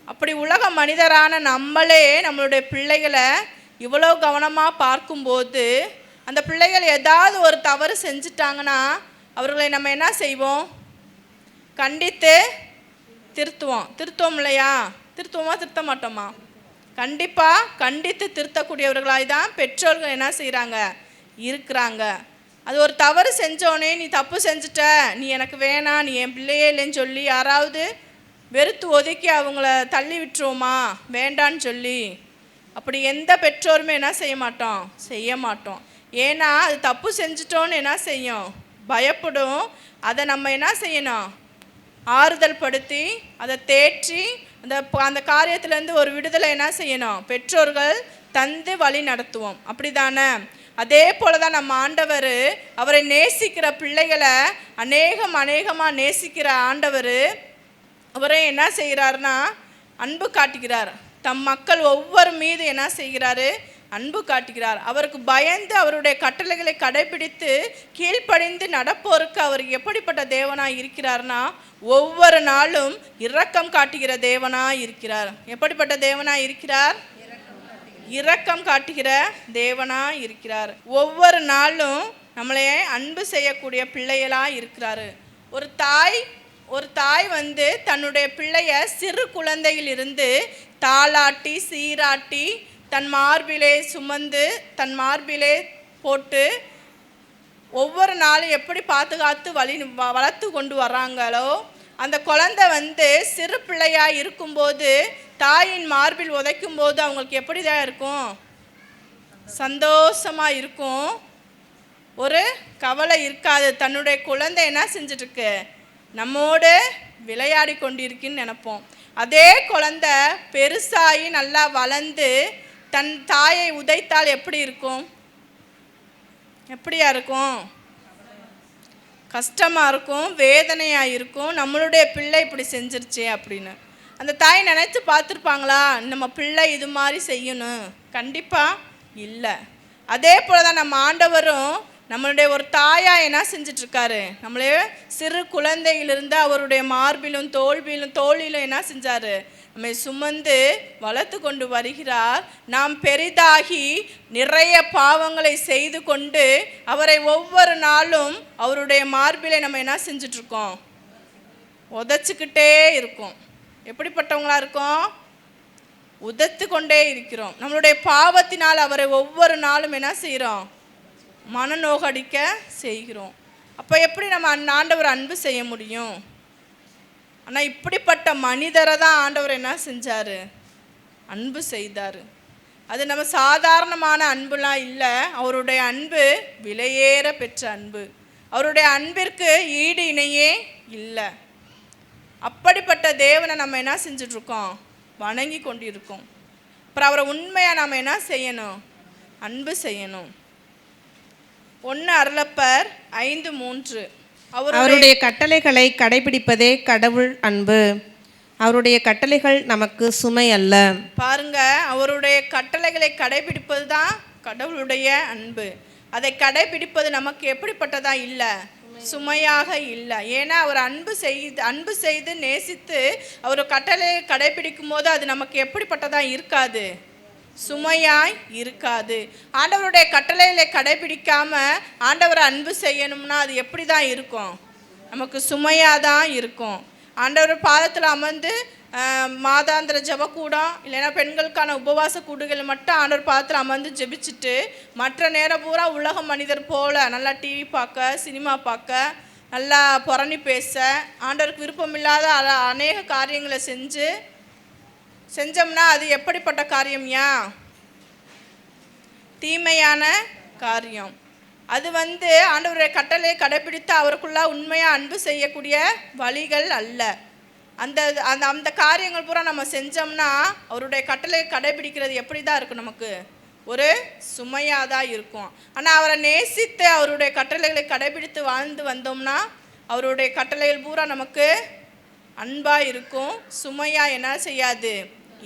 அப்படி உலக மனிதரான நம்மளே நம்மளுடைய பிள்ளைகளை இவ்வளோ கவனமாக பார்க்கும்போது அந்த பிள்ளைகள் ஏதாவது ஒரு தவறு செஞ்சிட்டாங்கன்னா அவர்களை நம்ம என்ன செய்வோம்? கண்டித்து திருத்துவோம் இல்லையா? திருத்துவோமா திருத்த மாட்டோமா? கண்டிப்பாக கண்டித்து திருத்தக்கூடியவர்களாக தான் பெற்றோர்கள் என்ன செய்கிறாங்க? இருக்கிறாங்க. அது ஒரு தவறு செஞ்சோடனே நீ தப்பு செஞ்சுட்ட, நீ எனக்கு வேணாம், நீ என் பிள்ளையே இல்லைன்னு சொல்லி யாராவது வெறுத்து ஒதுக்கி அவங்கள தள்ளி விட்டுருவோமா? வேண்டான்னு சொல்லி அப்படி எந்த பெற்றோருமே என்ன செய்ய மாட்டோம். ஏன்னா அது தப்பு செஞ்சிட்டோன்னு என்ன செய்யும்? பயப்படும். அதை நம்ம என்ன செய்யணும்? ஆறுதல் படுத்தி அதை தேற்றி அந்த காரியத்திலேருந்து ஒரு விடுதலை என்ன செய்யணும்? பெற்றோர்கள் தந்து வழி நடத்துவோம். அப்படி தானே? அதே போல தான் நம்ம ஆண்டவர் அவரை நேசிக்கிற பிள்ளைகளை அநேகமாக நேசிக்கிற ஆண்டவர் அவரை என்ன செய்கிறாருன்னா அன்பு காட்டுகிறார். தம் மக்கள் ஒவ்வொரு மீது என்ன செய்கிறாரு? அன்பு காட்டுகிறார். அவருக்கு பயந்து அவருடைய கட்டளைகளை கடைபிடித்து கீழ்ப்படிந்து நடப்போருக்கு அவர் எப்படிப்பட்ட தேவனாய் இருக்கிறார்னா, ஒவ்வொரு நாளும் இரக்கம் காட்டுகிற தேவனாய் இருக்கிறார். எப்படிப்பட்ட தேவனாய் இருக்கிறார்? இரக்கம் காட்டுகிற தேவனாய் இருக்கிறார். ஒவ்வொரு நாளும் நம்மளே அன்பு செய்யக்கூடிய பிள்ளைகளாக இருக்கிறாரு. ஒரு தாய் வந்து தன்னுடைய பிள்ளைய சிறு குழந்தையிலிருந்து தாளாட்டி சீராட்டி தன் மார்பிலே சுமந்து தன் மார்பிலே போட்டு ஒவ்வொரு நாளும் எப்படி பாதுகாத்து வளர்த்து கொண்டு வர்றாங்களோ, அந்த குழந்தை வந்து சிறு பிள்ளையாக இருக்கும்போது தாயின் மார்பில் உதைக்கும் போது அவங்களுக்கு எப்படி தான் இருக்கும்? சந்தோஷமாக இருக்கும், ஒரு கவலை இருக்காது. தன்னுடைய குழந்தை என்ன செஞ்சிட்ருக்கு? நம்மோடு விளையாடி கொண்டிருக்குன்னு நினைப்போம். அதே குழந்தை பெருசாகி நல்லா வளர்ந்து தன் தாயை உதைத்தால் எப்படி இருக்கும்? எப்படியா இருக்கும்? கஷ்டமாக இருக்கும், வேதனையாக இருக்கும். நம்மளுடைய பிள்ளை இப்படி செஞ்சிருச்சே அப்படின்னு அந்த தாய் நினைத்து பார்த்துருப்பாங்களா? நம்ம பிள்ளை இது மாதிரி செய்யணும்? கண்டிப்பாக இல்லை. அதே போல் தான் நம்ம ஆண்டவரும் நம்மளுடைய ஒரு தாயாக என்ன செஞ்சிட்ருக்காரு? நம்மளே சிறு குழந்தையிலிருந்து அவருடைய மார்பிலும் தோளிலும் என்ன செஞ்சார்? நம்மை சுமந்து வளர்த்து கொண்டு வருகிறார். நாம் பெரிதாகி நிறைய பாவங்களை செய்து கொண்டு அவரை ஒவ்வொரு நாளும் அவருடைய மார்பிலை நம்ம என்ன செஞ்சிட்ருக்கோம்? உதைச்சிக்கிட்டே இருக்கோம். எப்படிப்பட்டவங்களா இருக்கோம்? உதைத்து கொண்டே இருக்கிறோம். நம்மளுடைய பாவத்தினால் அவரை ஒவ்வொரு நாளும் என்ன செய்கிறோம்? மனநோகடிக்க செய்கிறோம். அப்போ எப்படி நம்ம ஆண்டவர் அன்பு செய்ய முடியும்? ஆனால் இப்படிப்பட்ட மனிதரை தான் ஆண்டவர் என்ன செஞ்சார்? அன்பு செய்தார். அது நம்ம சாதாரணமான அன்புலாம் இல்லை. அவருடைய அன்பு விலையேற பெற்ற அன்பு. அவருடைய அன்பிற்கு ஈடு இணையே இல்லை. அப்படிப்பட்ட தேவனை நம்ம என்ன செஞ்சிட்ருக்கோம்? வணங்கி கொண்டிருக்கோம். அப்புறம் அவரை உண்மையாக நம்ம என்ன செய்யணும்? அன்பு செய்யணும். 1 அருளப்பர் 5:3 அவருடைய கட்டளைகளை கடைபிடிப்பதே கடவுள் அன்பு. அவருடைய கட்டளைகள் நமக்கு சுமை அல்ல. பாருங்க, அவருடைய கட்டளைகளை கடைபிடிப்பது தான் கடவுளுடைய அன்பு. அதை கடைபிடிப்பது நமக்கு எப்படிப்பட்டதா இல்லை? சுமையாக இல்லை. ஏன்னா அவர் அன்பு செய்து நேசித்து அவர் கட்டளையை கடைபிடிக்கும் போது அது நமக்கு எப்படிப்பட்டதா இருக்காது? சுமையாய் இருக்காது. ஆண்டவருடைய கட்டளைகளை கடைபிடிக்காம ஆண்டவரை அன்பு செய்யணும்னா அது எப்படி தான் இருக்கும்? நமக்கு சுமையாக தான் இருக்கும். ஆண்டவர் பாதத்தில் அமர்ந்து மாதாந்திர ஜெபக்கூடம் இல்லைன்னா பெண்களுக்கான உபவாச கூடுகள் மட்டும் ஆண்டவர் பாதத்தில் அமர்ந்து ஜெபிச்சுட்டு மற்ற நேரம் பூரா உலக மனிதர் போல் நல்லா டிவி பார்க்க, சினிமா பார்க்க, நல்லா புரணி பேச, ஆண்டவருக்கு விருப்பமில்லாத அநேக காரியங்களை செஞ்சோம்னா அது எப்படிப்பட்ட காரியம்யா? தீமையான காரியம். அது வந்து ஆண்டவருடைய கட்டளையை கடைபிடித்து அவருக்குள்ள உண்மையாக அன்பு செய்யக்கூடிய வழிகள் அல்ல. அந்த அந்த அந்த காரியங்கள் பூரா நம்ம செஞ்சோம்னா அவருடைய கட்டளையை கடைபிடிக்கிறது எப்படி தான் இருக்கும்? நமக்கு ஒரு சுமையாக தான் இருக்கும். ஆனால் அவரை நேசித்து அவருடைய கட்டளைகளை கடைபிடித்து வாழ்ந்து வந்தோம்னா அவருடைய கட்டளைகள் பூரா நமக்கு அன்பாக இருக்கும், சுமையாக என்ன செய்யாது?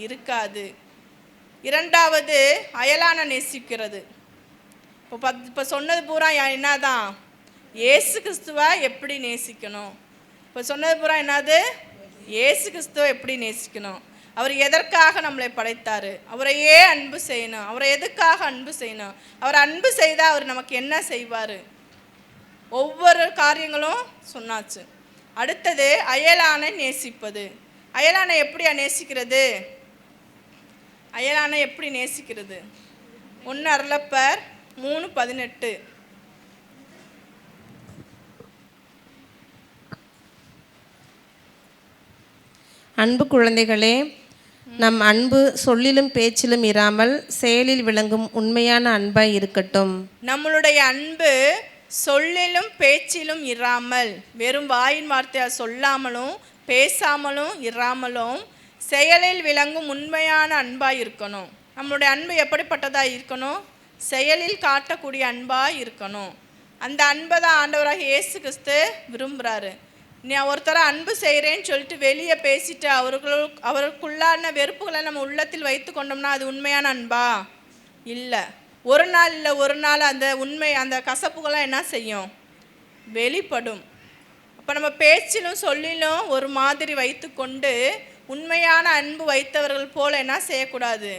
இருக்காது. 2வது அயலான நேசிக்கிறது. இப்போ சொன்னது பூரா என்னதான்? இயேசு கிறிஸ்துவை எப்படி நேசிக்கணும்? இப்போ சொன்னது பூரா என்னது? இயேசு கிறிஸ்துவை எப்படி நேசிக்கணும்? அவர் எதற்காக நம்மளை படைத்தார்? அவரையே அன்பு செய்யணும். அவரை எதுக்காக அன்பு செய்யணும்? அவர் அன்பு செய்தால் அவர் நமக்கு என்ன செய்வார்? ஒவ்வொரு காரியங்களும் சொன்னாச்சு. அடுத்தது அயலானை நேசிப்பது. அயலானை எப்படி நேசிக்கிறது? அயலானை எப்படி நேசிக்கிறது? 1 அருளப்பர் 3:18 அன்பு குழந்தைகளே, நம் அன்பு சொல்லிலும் பேச்சிலும் இராமல் செயலில் விளங்கும் உண்மையான அன்பாய் இருக்கட்டும். நம்மளுடைய அன்பு சொல்லிலும் பேச்சிலும் இராமல், வெறும் வாயின் வார்த்தையாக சொல்லாமலும் பேசாமலும் இராமலும் செயலில் விளங்கும் உண்மையான அன்பாக இருக்கணும். நம்மளுடைய அன்பு எப்படிப்பட்டதாக இருக்கணும்? செயலில் காட்டக்கூடிய அன்பாக இருக்கணும். அந்த அன்பை தான் ஆண்டவராக இயேசு கிறிஸ்து விரும்புகிறாரு. நீ ஒருத்தரை அன்பு செய்கிறேன்னு சொல்லிட்டு வெளியே பேசிட்டு அவருக்குள்ளான வெறுப்புகளை நம்ம உள்ளத்தில் வைத்து கொண்டோம்னா அது உண்மையான அன்பா? இல்லை. ஒரு நாள் இல்லை ஒரு நாள் அந்த உண்மை அந்த கசப்புகள்லாம் என்ன செய்யும்? வெளிப்படும். அப்போ நம்ம பேச்சிலும் சொல்லிலும் ஒரு மாதிரி வைத்து கொண்டு உண்மையான அன்பு வைத்தவர்கள் போல என்ன செய்யக்கூடாது?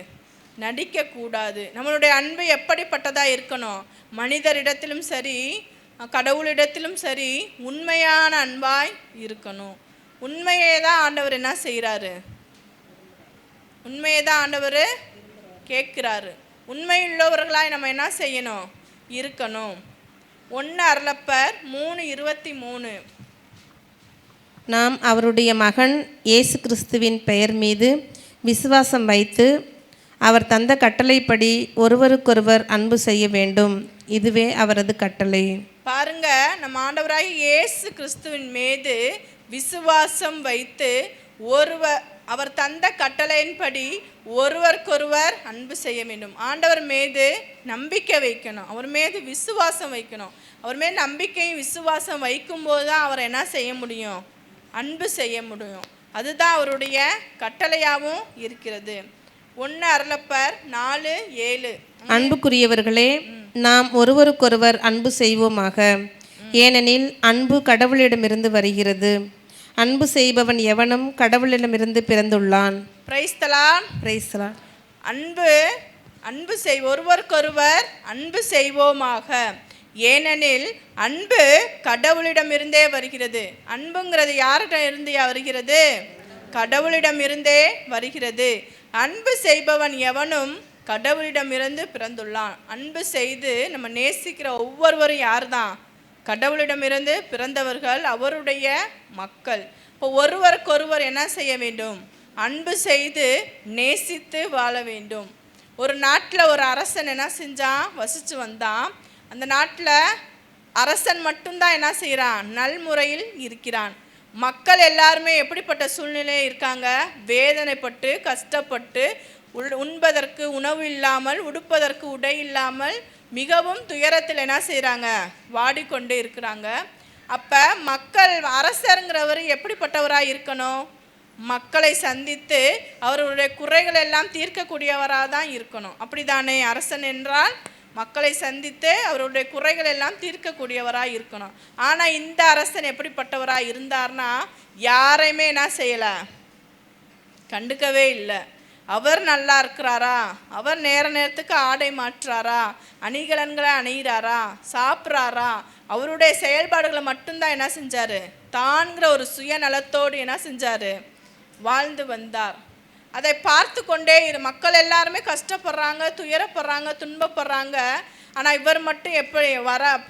நடிக்கக்கூடாது. நம்மளுடைய அன்பு எப்படிப்பட்டதாக இருக்கணும்? மனிதரிடத்திலும் சரி கடவுளிடத்திலும் சரி உண்மையான அன்பாய் இருக்கணும். உண்மையே தான் ஆண்டவர் என்ன செய்கிறாரு? உண்மையை தான் ஆண்டவர் கேட்குறாரு. உண்மையுள்ளவர்களாய் நம்ம என்ன செய்யணும்? இருக்கணும். 1 அருளப்பர் 3:23. நாம் அவருடைய மகன் இயேசு கிறிஸ்துவின் பெயர் மீது விசுவாசம் வைத்து அவர் தந்த கட்டளைப்படி ஒருவருக்கொருவர் அன்பு செய்ய வேண்டும். இதுவே அவரது கட்டளை. பாருங்க, நம்ம ஆண்டவராகிய இயேசு கிறிஸ்துவின் மீது விசுவாசம் வைத்து அவர் தந்த கட்டளையின்படி ஒருவருக்கொருவர் அன்பு செய்ய வேண்டும். ஆண்டவர் மீது நம்பிக்கை வைக்கணும், அவர் மீது விசுவாசம் வைக்கணும். அவர் மீது நம்பிக்கையும் விசுவாசம் வைக்கும்போது தான் அவர் என்ன செய்ய முடியும்? அன்பு செய்ய முடியும். அதுதான் அவருடைய கட்டளையாகவும் இருக்கிறது. 1 அருளப்பர் 4:7. அன்புக்குரியவர்களே, நாம் ஒருவருக்கொருவர் அன்பு செய்வோமாக. ஏனெனில் அன்பு கடவுளிடமிருந்து வருகிறது. அன்பு செய்பவன் எவனும் கடவுளிடமிருந்து பிறந்துள்ளான். Price the Lord. ஒருவருக்கொருவர் அன்பு செய்வோமாக. ஏனெனில் அன்பு கடவுளிடமிருந்தே வருகிறது. அன்புங்கிறது யார்கிட்ட இருந்து வருகிறது? கடவுளிடமிருந்தே வருகிறது. அன்பு செய்பவன் எவனும் கடவுளிடமிருந்து பிறந்துள்ளான். அன்பு செய்து நம்ம நேசிக்கிற ஒவ்வொருவரும் யார் தான்? கடவுளிடமிருந்து பிறந்தவர்கள், அவருடைய மக்கள். இப்போ ஒருவருக்கொருவர் என்ன செய்ய வேண்டும்? அன்பு செய்து நேசித்து வாழ வேண்டும். ஒரு நாட்டில் ஒரு அரசன் என்ன செஞ்சான்? வசித்து வந்தான். அந்த நாட்டில் அரசன் மட்டும்தான் என்ன செய்கிறான்? நல்முறையில் இருக்கிறான். மக்கள் எல்லாருமே எப்படிப்பட்ட சூழ்நிலையில் இருக்காங்க? வேதனைப்பட்டு கஷ்டப்பட்டு உண்பதற்கு உணவு இல்லாமல் உடுப்பதற்கு உடை இல்லாமல் மிகவும் துயரத்தில் என்ன செய்கிறாங்க? வாடிக்கொண்டு இருக்கிறாங்க. அப்போ மக்கள், அரசருங்கிறவர் எப்படிப்பட்டவராக இருக்கணும்? மக்களை சந்தித்து அவர்களுடைய குறைகள் எல்லாம் தீர்க்கக்கூடியவராக தான் இருக்கணும். அப்படிதானே? அரசன் என்றால் மக்களை சந்தித்து அவருடைய குறைகள் எல்லாம் தீர்க்கக்கூடியவராக இருக்கணும். ஆனால் இந்த அரசன் எப்படிப்பட்டவராக இருந்தார்னா, யாரையுமே என்ன செய்யலை? கண்டுக்கவே இல்லை. அவர் நல்லா இருக்கிறாரா? அவர் நேரத்துக்கு ஆடை மாற்றுறாரா? அணிகலன்களை அணிகிறாரா? சாப்பிட்றாரா? அவருடைய செயல்பாடுகளை மட்டும்தான் என்ன செஞ்சார்? தான்கிற ஒரு சுயநலத்தோடு என்ன செஞ்சார்? வாழ்ந்து வந்தார். அதை பார்த்து கொண்டே மக்கள் எல்லாருமே கஷ்டப்படுறாங்க, துயரப்படுறாங்க, துன்பப்படுறாங்க. ஆனால் இவர் மட்டும் எப்படி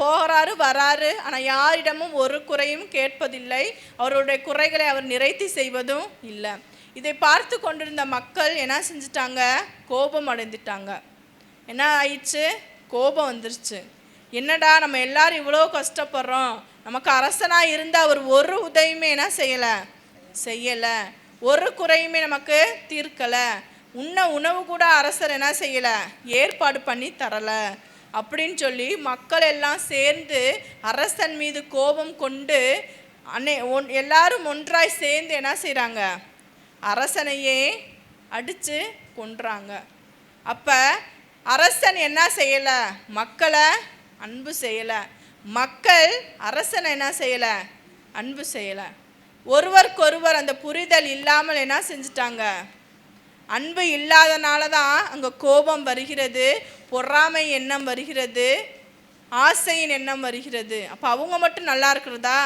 போகிறாரு வராரு, ஆனால் யாரிடமும் ஒரு குறையும் கேட்பதில்லை. அவருடைய குறைகளை அவர் நிறைத்தி செய்வதும் இல்லை. இதை பார்த்து கொண்டிருந்த மக்கள் என்ன செஞ்சிட்டாங்க? கோபம் அடைந்துட்டாங்க. என்ன ஆயிடுச்சு? கோபம் வந்துருச்சு. என்னடா நம்ம எல்லாரும் இவ்வளோ கஷ்டப்படுறோம், நமக்கு அரசனாக இருந்தால் அவர் ஒரு உதவியுமே என்ன செய்யலை, ஒரு குறையுமே நமக்கு தீர்க்கலை, உணவு கூட அரசர் என்ன செய்யலை, ஏற்பாடு பண்ணி தரலை அப்படின்னு சொல்லி மக்கள் எல்லாம் சேர்ந்து அரசன் மீது கோபம் கொண்டு எல்லாரும் ஒன்றாய் சேர்ந்து என்ன செய்கிறாங்க? அரசனையே அடித்து கொன்றாங்க. அப்போ அரசன் என்ன செய்யலை? மக்களை அன்பு செய்யலை. மக்கள் அரசனை என்ன செய்யலை? அன்பு செய்யலை. ஒருவருக்கொருவர் அந்த புரிதல் இல்லாமல் என்ன செஞ்சிட்டாங்க? அன்பு இல்லாதனால தான் அங்கே கோபம் வருகிறது, பொறாமை எண்ணம் வருகிறது, ஆசையின் எண்ணம் வருகிறது. அப்போ அவங்க மட்டும் நல்லா இருக்கிறதா,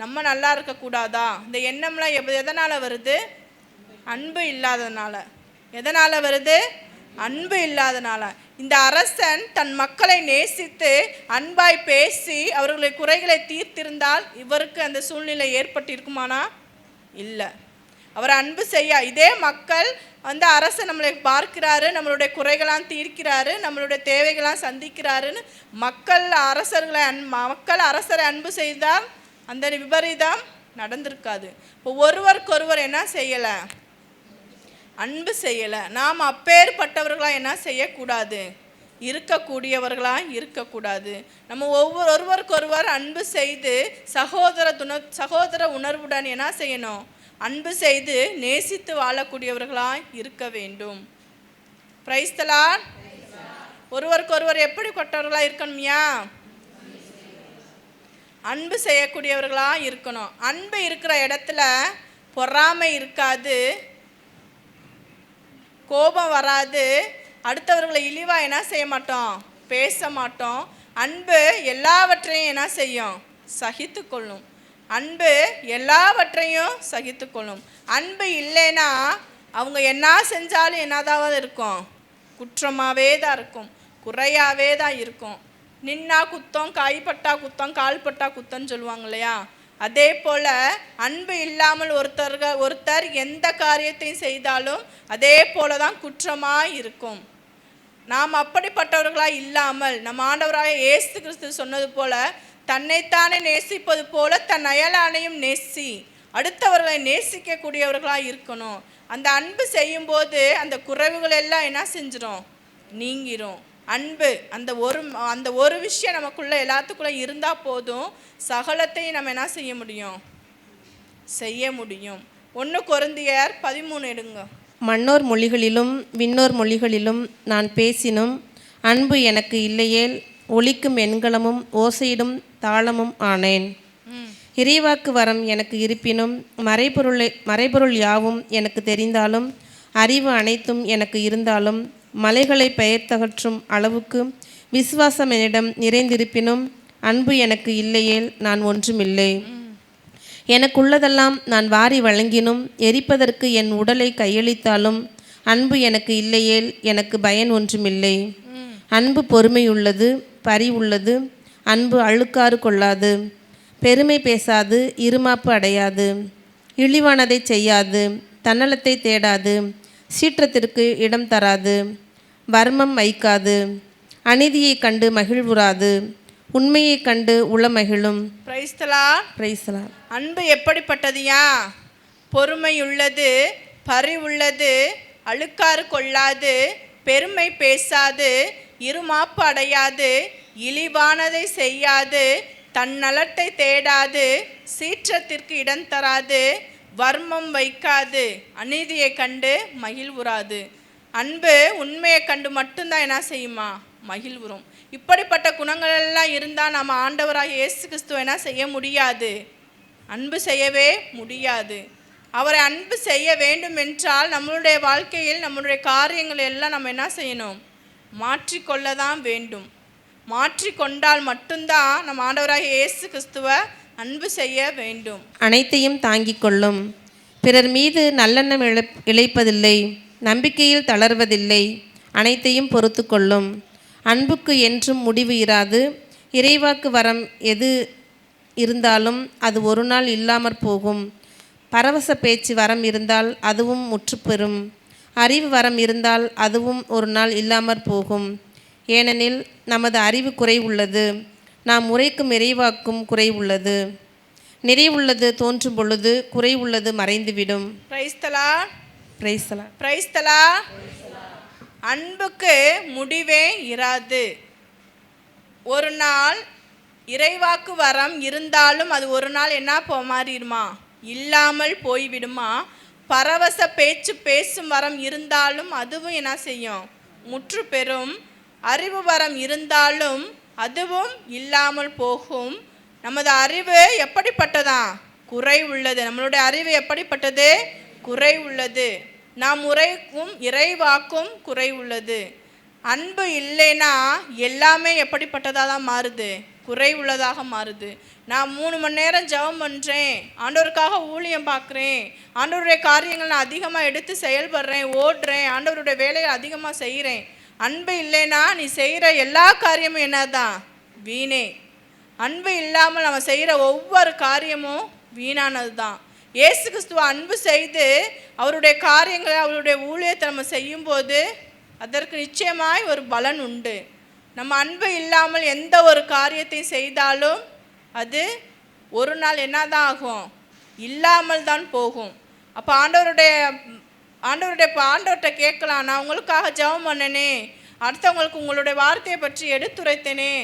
நம்ம நல்லா இருக்கக்கூடாதா? இந்த எண்ணம்லாம் எதனால் வருது? அன்பு இல்லாதனால. எதனால் வருது? அன்பு இல்லாதனால. இந்த அரசன் தன் மக்களை நேசித்து அன்பாய் பேசி அவர்களுடைய குறைகளை தீர்த்திருந்தால் இவருக்கு அந்த சூழ்நிலை ஏற்பட்டிருக்குமானா? இல்லை. அவர் அன்பு செய்ய இதே மக்கள் வந்து அரசன் நம்மளை பார்க்கிறாரு, நம்மளுடைய குறைகளாம் தீர்க்கிறாரு, நம்மளுடைய தேவைகளாம் சந்திக்கிறாருன்னு மக்கள் அரசரை அன்பு செய்தால் அந்த விபரீதம் நடந்திருக்காது. இப்போ ஒருவருக்கொருவர் என்ன செய்யலை? அன்பு செய்யலை. நாம் அப்பேற்பட்டவர்களாக என்ன செய்யக்கூடாது? இருக்கக்கூடியவர்களாக இருக்கக்கூடாது. நம்ம ஒருவருக்கொருவர் அன்பு செய்து சகோதர உணர்வுடன் என்ன செய்யணும்? அன்பு செய்து நேசித்து வாழக்கூடியவர்களாக இருக்க வேண்டும். Praise the Lord. ஒருவருக்கு ஒருவர் எப்படிப்பட்டவர்களா இருக்கணும்யா? அன்பு செய்யக்கூடியவர்களா இருக்கணும். அன்பு இருக்கிற இடத்துல பொறாமை இருக்காது, கோபம் வராது, அடுத்தவர்களை இழிவா என்ன செய்ய மாட்டோம், பேச மாட்டோம். அன்பு எல்லாவற்றையும் என்ன செய்யும், சகித்து கொள்ளும். அன்பு எல்லாவற்றையும் சகித்து கொள்ளும். அன்பு இல்லைன்னா அவங்க என்ன செஞ்சாலும் என்னதான் இருக்கும், குற்றமாகவே தான் இருக்கும், குறையாவே தான் இருக்கும். நின்னா குத்தம், கைப்பட்டா குத்தம், கால்பட்டா குத்தம்னு சொல்லுவாங்க இல்லையா? அதே போல் அன்பு இல்லாமல் ஒருத்தர் எந்த காரியத்தையும் செய்தாலும் அதே போல தான் குற்றமாக இருக்கும். நாம் அப்படிப்பட்டவர்களாக இல்லாமல் நம்ம ஆண்டவராக இயேசு கிறிஸ்து சொன்னது போல தன்னைத்தானே நேசிப்பது போல தன் அயலானையும் நேசி, அடுத்தவர்களை நேசிக்கக்கூடியவர்களாக இருக்கணும். அந்த அன்பு செய்யும்போது அந்த குறைவுகள் எல்லாம் என்ன செஞ்சிடும், நீங்கிரும். அன்பு அந்த ஒரு விஷயம் நமக்குள்ள எல்லாத்துக்குள்ள இருந்தால் போதும், சகலத்தையும் நம்ம என்ன செய்ய முடியும், செய்ய முடியும். 1 கொரிந்தியர் 13 எடுங்க. மண்ணோர் மொழிகளிலும் விண்ணோர் மொழிகளிலும் நான் பேசினும் அன்பு எனக்கு இல்லையேல் ஒலிக்கும் எண்களமும் ஓசையிடும் தாளமும் ஆனேன். இறைவாக்கு வரம் எனக்கு இருப்பினும் மறைபொருள் யாவும் எனக்கு தெரிந்தாலும் அறிவு அனைத்தும் எனக்கு இருந்தாலும் மலைகளை பெயர்த்தகற்றும் அளவுக்கு விசுவாசம் என்னிடம் நிறைந்திருப்பினும் அன்பு எனக்கு இல்லையேல் நான் ஒன்றுமில்லை. எனக்குள்ளதெல்லாம் நான் வாரி வழங்கினும் எரிப்பதற்கு என் உடலை கையளித்தாலும் அன்பு எனக்கு இல்லையேல் எனக்கு பயன் ஒன்றுமில்லை. அன்பு பொறுமையுள்ளது, பரிவுள்ளது, அன்பு அழுக்காறு கொள்ளாது, பெருமை பேசாது, இருமாப்பு அடையாது, இழிவானதை செய்யாது, தன்னலத்தை தேடாது, சீற்றத்திற்கு இடம் தராது, வர்மம் வைக்காது, அநீதியை கண்டு மகிழ்வுறாது, உண்மையை கண்டு உளமகிழும். Price the Lord. அன்பு எப்படிப்பட்டதுயா? பொறுமையுள்ளது, பரிவுள்ளது, அழுக்காறு கொள்ளாது, பெருமை பேசாது, இருமாப்பு அடையாது, இழிவானதை செய்யாது, தன்னலத்தை தேடாது, சீற்றத்திற்கு இடம் தராது, வர்மம் வைக்காது, அநீதியை கண்டு மகிழ்வுறாது. அன்பு உண்மையை கண்டு மட்டும்தான் என்ன செய்யுமா, மகிழ்வுறும். இப்படிப்பட்ட குணங்கள் எல்லாம் இருந்தால் நம்ம ஆண்டவராக இயேசு கிறிஸ்துவ என்ன செய்ய முடியாது, அன்பு செய்யவே முடியாது. அவரை அன்பு செய்ய வேண்டும் என்றால் நம்மளுடைய வாழ்க்கையில் நம்மளுடைய காரியங்கள் எல்லாம் நம்ம என்ன செய்யணும், மாற்றிக்கொள்ள தான் வேண்டும். மாற்றிக்கொண்டால் மட்டும்தான் நம்ம ஆண்டவராக இயேசு கிறிஸ்துவ அன்பு செய்ய வேண்டும். அனைத்தையும் தாங்கிக் கொள்ளும், பிறர் மீது நல்லெண்ணம் இழைப்பதில்லை, நம்பிக்கையில் தளர்வதில்லை, அனைத்தையும் பொறுத்து கொள்ளும். அன்புக்கு என்றும் முடிவு இராது. இறைவாக்கு வரம் எது இருந்தாலும் அது ஒரு நாள் இல்லாமற் போகும். பரவச பேச்சு வரம் இருந்தால் அதுவும் முற்றுப்பெறும். அறிவு வரம் இருந்தால் அதுவும் ஒரு நாள் இல்லாமற் போகும். ஏனெனில் நமது அறிவு குறைவுள்ளது, நாம் உரைக்கும் இறைவாக்கும் குறைவுள்ளது. நிறைவுள்ளது தோன்றும் பொழுது குறைவுள்ளது மறைந்துவிடும். Price the Lord. Price the Lord. Price the Lord. அன்புக்கு முடிவே இராது. ஒரு நாள் இறைவாக்கு வரம் இருந்தாலும் அது ஒரு நாள் என்ன மாறிடுமா, இல்லாமல் போய்விடுமா. பரவச பேச்சு பேசும் வரம் இருந்தாலும் அதுவும் என்ன செய்யும், முற்று பெறும். அறிவு வரம் இருந்தாலும் அதுவும் இல்லாமல் போகும். நமது அறிவு எப்படிப்பட்டதா, குறை உள்ளது. நம்மளுடைய அறிவு எப்படிப்பட்டது, குறை உள்ளது. நாம் உரைக்கும் இறைவாக்கும் குறை உள்ளது. அன்பு இல்லைன்னா எல்லாமே எப்படிப்பட்டதாக தான் மாறுது, குறை உள்ளதாக மாறுது. நான் 3 மணி நேரம் ஜெபம் பண்ணுறேன், ஆண்டவருக்காக ஊழியம் பார்க்குறேன், ஆண்டவருடைய காரியங்கள் நான் அதிகமாக எடுத்து செயல்படுறேன், ஓடுறேன், ஆண்டவருடைய வேலையை அதிகமாக செய்கிறேன். அன்பு இல்லைன்னா நீ செய்கிற எல்லா காரியமும் என்னதான், வீணே. அன்பு இல்லாமல் நம்ம செய்கிற ஒவ்வொரு காரியமும் வீணானது தான். இயேசு கிறிஸ்துவ அன்பு செய்து அவருடைய காரியங்களை அவருடைய ஊழியத்தை நம்ம செய்யும்போது அதற்கு நிச்சயமாய் ஒரு பலன் உண்டு. நம்ம அன்பு இல்லாமல் எந்த ஒரு காரியத்தையும் செய்தாலும் அது ஒரு நாள் என்னதான் ஆகும், இல்லாமல் தான் போகும். அப்போ ஆண்டவர்கிட்ட கேட்கலாம், நான் உங்களுக்காக ஜெபம் பண்ணனே, அடுத்தவங்களுக்கு உங்களுடைய வார்த்தையை பற்றி எடுத்துரைத்தேனே,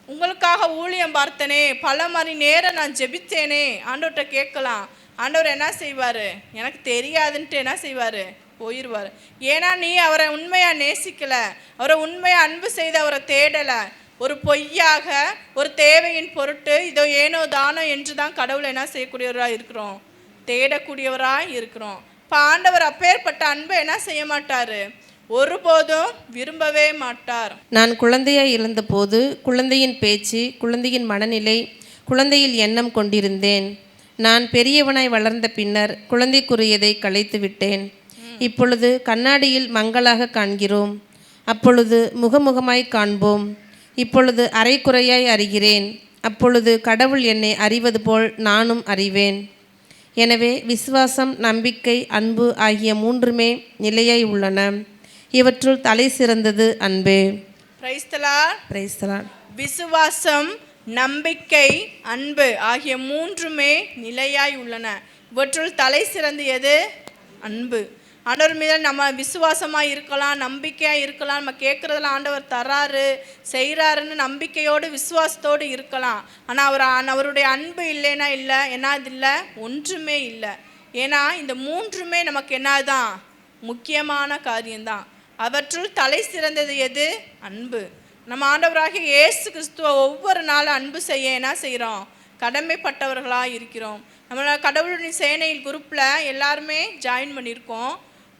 உங்களுக்காக ஊழியம் பார்த்தனே, பல மணி நேரம் நான் ஜெபித்தேனே, ஆண்டவர்கிட்ட கேட்கலாம். ஆண்டவர் என்ன செய்வார், எனக்கு தெரியாதுன்ட்டு என்ன செய்வார், போயிடுவார். ஏன்னா நீ அவரை உண்மையாக நேசிக்கலை, அவரை உண்மையாக அன்பு செய்து அவரை தேடலை. ஒரு பொய்யாக, ஒரு தேவையின் பொருட்டு இதோ ஏனோ தானோ என்று தான் கடவுளை என்ன செய்யக்கூடியவராக இருக்கிறோம், தேடக்கூடியவராக இருக்கிறோம். இப்போ ஆண்டவர் அப்பேற்பட்ட அன்பை என்ன செய்ய மாட்டார், ஒருபோதும் விரும்பவே மாட்டார். நான் குழந்தையாய் இருந்தபோது குழந்தையின் பேச்சு, குழந்தையின் மனநிலை, குழந்தையில் எண்ணம் கொண்டிருந்தேன். நான் பெரியவனாய் வளர்ந்த பின்னர் குழந்தைக்குரியதை களைத்து விட்டேன். இப்பொழுது கண்ணாடியில் மங்கலாக காண்கிறோம், அப்பொழுது முகமுகமாய் காண்போம். இப்பொழுது அரைக்குறையாய் அறிகிறேன், அப்பொழுது கடவுள் என்னை அறிவது போல் நானும் அறிவேன். எனவே விசுவாசம், நம்பிக்கை, அன்பு ஆகிய மூன்றுமே நிலையாய் உள்ளன. இவற்றுள் தலை சிறந்தது அன்பே. Price the Lord. Price the Lord. விசுவாசம், நம்பிக்கை, அன்பு ஆகிய மூன்றுமே நிலையாய் உள்ளன. இவற்றுள் தலை சிறந்து எது? அன்பு. ஆண்டவர் மீது நம்ம விசுவாசமாக இருக்கலாம், நம்பிக்கையாக இருக்கலாம். நம்ம கேட்குறதுல ஆண்டவர் தராரு, செய்கிறாருன்னு நம்பிக்கையோடு விசுவாசத்தோடு இருக்கலாம். ஆனால் அவருடைய அன்பு இல்லைன்னா இல்லை, என்னது இல்லை? ஒன்றுமே இல்லை. ஏன்னா இந்த மூன்றுமே நமக்கு என்னதான்? முக்கியமான காரியம்தான். அவற்றுள் தலை சிறந்தது எது? அன்பு. நம்ம ஆண்டவராகிய இயேசு கிறிஸ்துவ ஒவ்வொரு நாளும் அன்பு செய்ய என்ன செய்கிறோம்? கடமைப்பட்டவர்களாக இருக்கிறோம். நம்மளோட கடவுளுடைய சேனையில் குரூப்பில் எல்லாருமே ஜாயின் பண்ணியிருக்கோம்.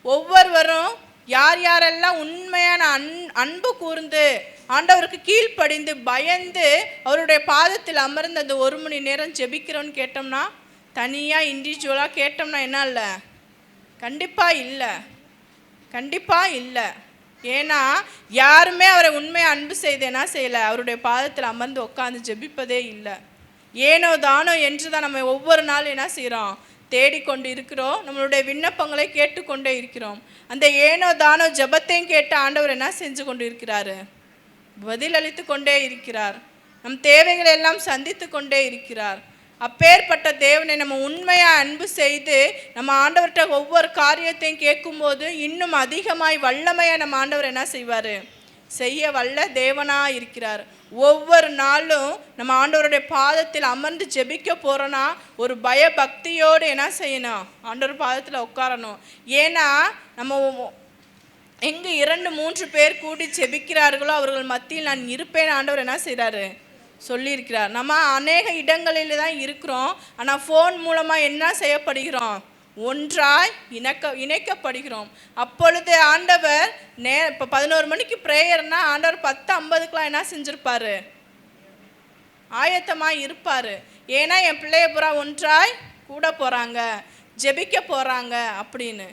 ஒவ்வொருவரும் யார் யாரெல்லாம் உண்மையான அன்பு கூர்ந்து ஆண்டவருக்கு கீழ்ப்படிந்து பயந்து அவருடைய பாதத்தில் அமர்ந்து அந்த 1 மணி நேரம் ஜெபிக்கிறோன்னு கேட்டோம்னா, தனியாக இண்டிவிஜுவலாக கேட்டோம்னா என்ன இல்லை? கண்டிப்பாக இல்லை, கண்டிப்பாக இல்லை. ஏன்னா யாருமே அவரை உண்மையாக அன்பு செய்து என்ன செய்யலை? அவருடைய பாதத்தில் அமர்ந்து உட்காந்து ஜெபிப்பதே இல்லை. ஏனோ தானோ என்று தான் நம்ம ஒவ்வொரு நாளும் என்ன செய்கிறோம்? தேடிக்கொண்டு இருக்கிறோம். நம்மளுடைய விண்ணப்பங்களை கேட்டுக்கொண்டே இருக்கிறோம். அந்த ஏனோ தானோ ஜெபத்தையும் கேட்டு ஆண்டவர் என்ன செஞ்சு கொண்டு இருக்கிறாரு? பதிலளித்து கொண்டே இருக்கிறார். நம் தேவைகளை எல்லாம் சந்தித்து கொண்டே இருக்கிறார். அப்பேற்பட்ட தேவனை நம்ம உண்மையாக அன்பு செய்து நம்ம ஆண்டவர்கிட்ட ஒவ்வொரு காரியத்தையும் கேட்கும்போது இன்னும் அதிகமாய் வல்லமையாக நம்ம ஆண்டவர் என்ன செய்வார்? செய்ய வல்ல தேவனாக இருக்கிறார். ஒவ்வொரு நாளும் நம்ம ஆண்டவருடைய பாதத்தில் அமர்ந்து ஜெபிக்க போகிறோன்னா ஒரு பயபக்தியோடு என்ன செய்யணும்? ஆண்டவர் பாதத்தில் உட்காரணும். ஏன்னா நம்ம எங்கே 2-3 பேர் கூடி ஜெபிக்கிறார்களோ அவர்கள் மத்தியில் நான் இருப்பேன் ஆண்டவர் என்ன செய்கிறாரு? சொல்லியிருக்கிறார். நம்ம அநேக இடங்களில் தான் இருக்கிறோம். ஆனால் ஃபோன் மூலமாக என்ன செய்யப்படுகிறோம்? ஒன்றாய் இணைக்கப்படுகிறோம். அப்பொழுது ஆண்டவர் இப்போ 11 மணிக்கு ப்ரேயர்னா ஆண்டவர் 10:50க்குலாம் என்ன செஞ்சுருப்பார்? ஆயத்தமாக இருப்பார். ஏன்னா என் பிள்ளைய பூரா ஒன்றாய் கூட போகிறாங்க, ஜெபிக்க போகிறாங்க அப்படின்னு.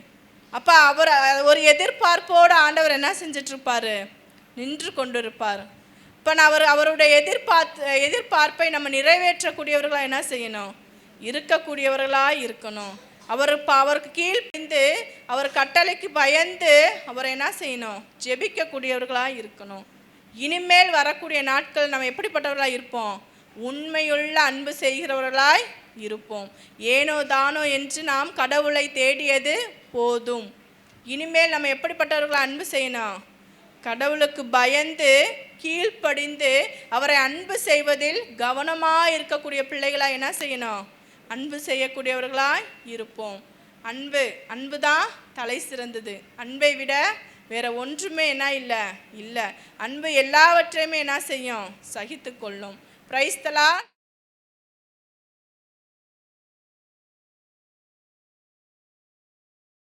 அப்போ அவர் ஒரு எதிர்பார்ப்போடு ஆண்டவர் என்ன செஞ்சிட்ருப்பார்? நின்று கொண்டு இருப்பார். இப்போ அவருடைய எதிர்பார்ப்பை நம்ம நிறைவேற்றக்கூடியவர்களாக என்ன செய்யணும்? இருக்கக்கூடியவர்களாக இருக்கணும். அவருக்கு கீழ்ப்படிந்து அவர் கட்டளைக்கு பயந்து அவரை என்ன செய்யணும்? ஜெபிக்கக்கூடியவர்களாக இருக்கணும். இனிமேல் வரக்கூடிய நாட்கள் நம்ம எப்படிப்பட்டவர்களாக இருப்போம்? உண்மையுள்ள அன்பு செய்கிறவர்களாய் இருப்போம். ஏனோ தானோ என்று நாம் கடவுளை தேடியது போதும். இனிமேல் நம்ம எப்படிப்பட்டவர்களாக அன்பு செய்யணும்? கடவுளுக்கு பயந்து கீழ்ப்படிந்து அவரை அன்பு செய்வதில் கவனமாக இருக்கக்கூடிய பிள்ளைகளாக என்ன செய்யணும்? அன்பு செய்யக்கூடியவர்களாய் இருப்போம். அன்பு தான் தலை சிறந்தது. அன்பை விட வேற ஒன்றுமே என்ன இல்லை. அன்பு எல்லாவற்றையுமே என்ன செய்யும்? சகித்து கொள்ளும். Price the Lord.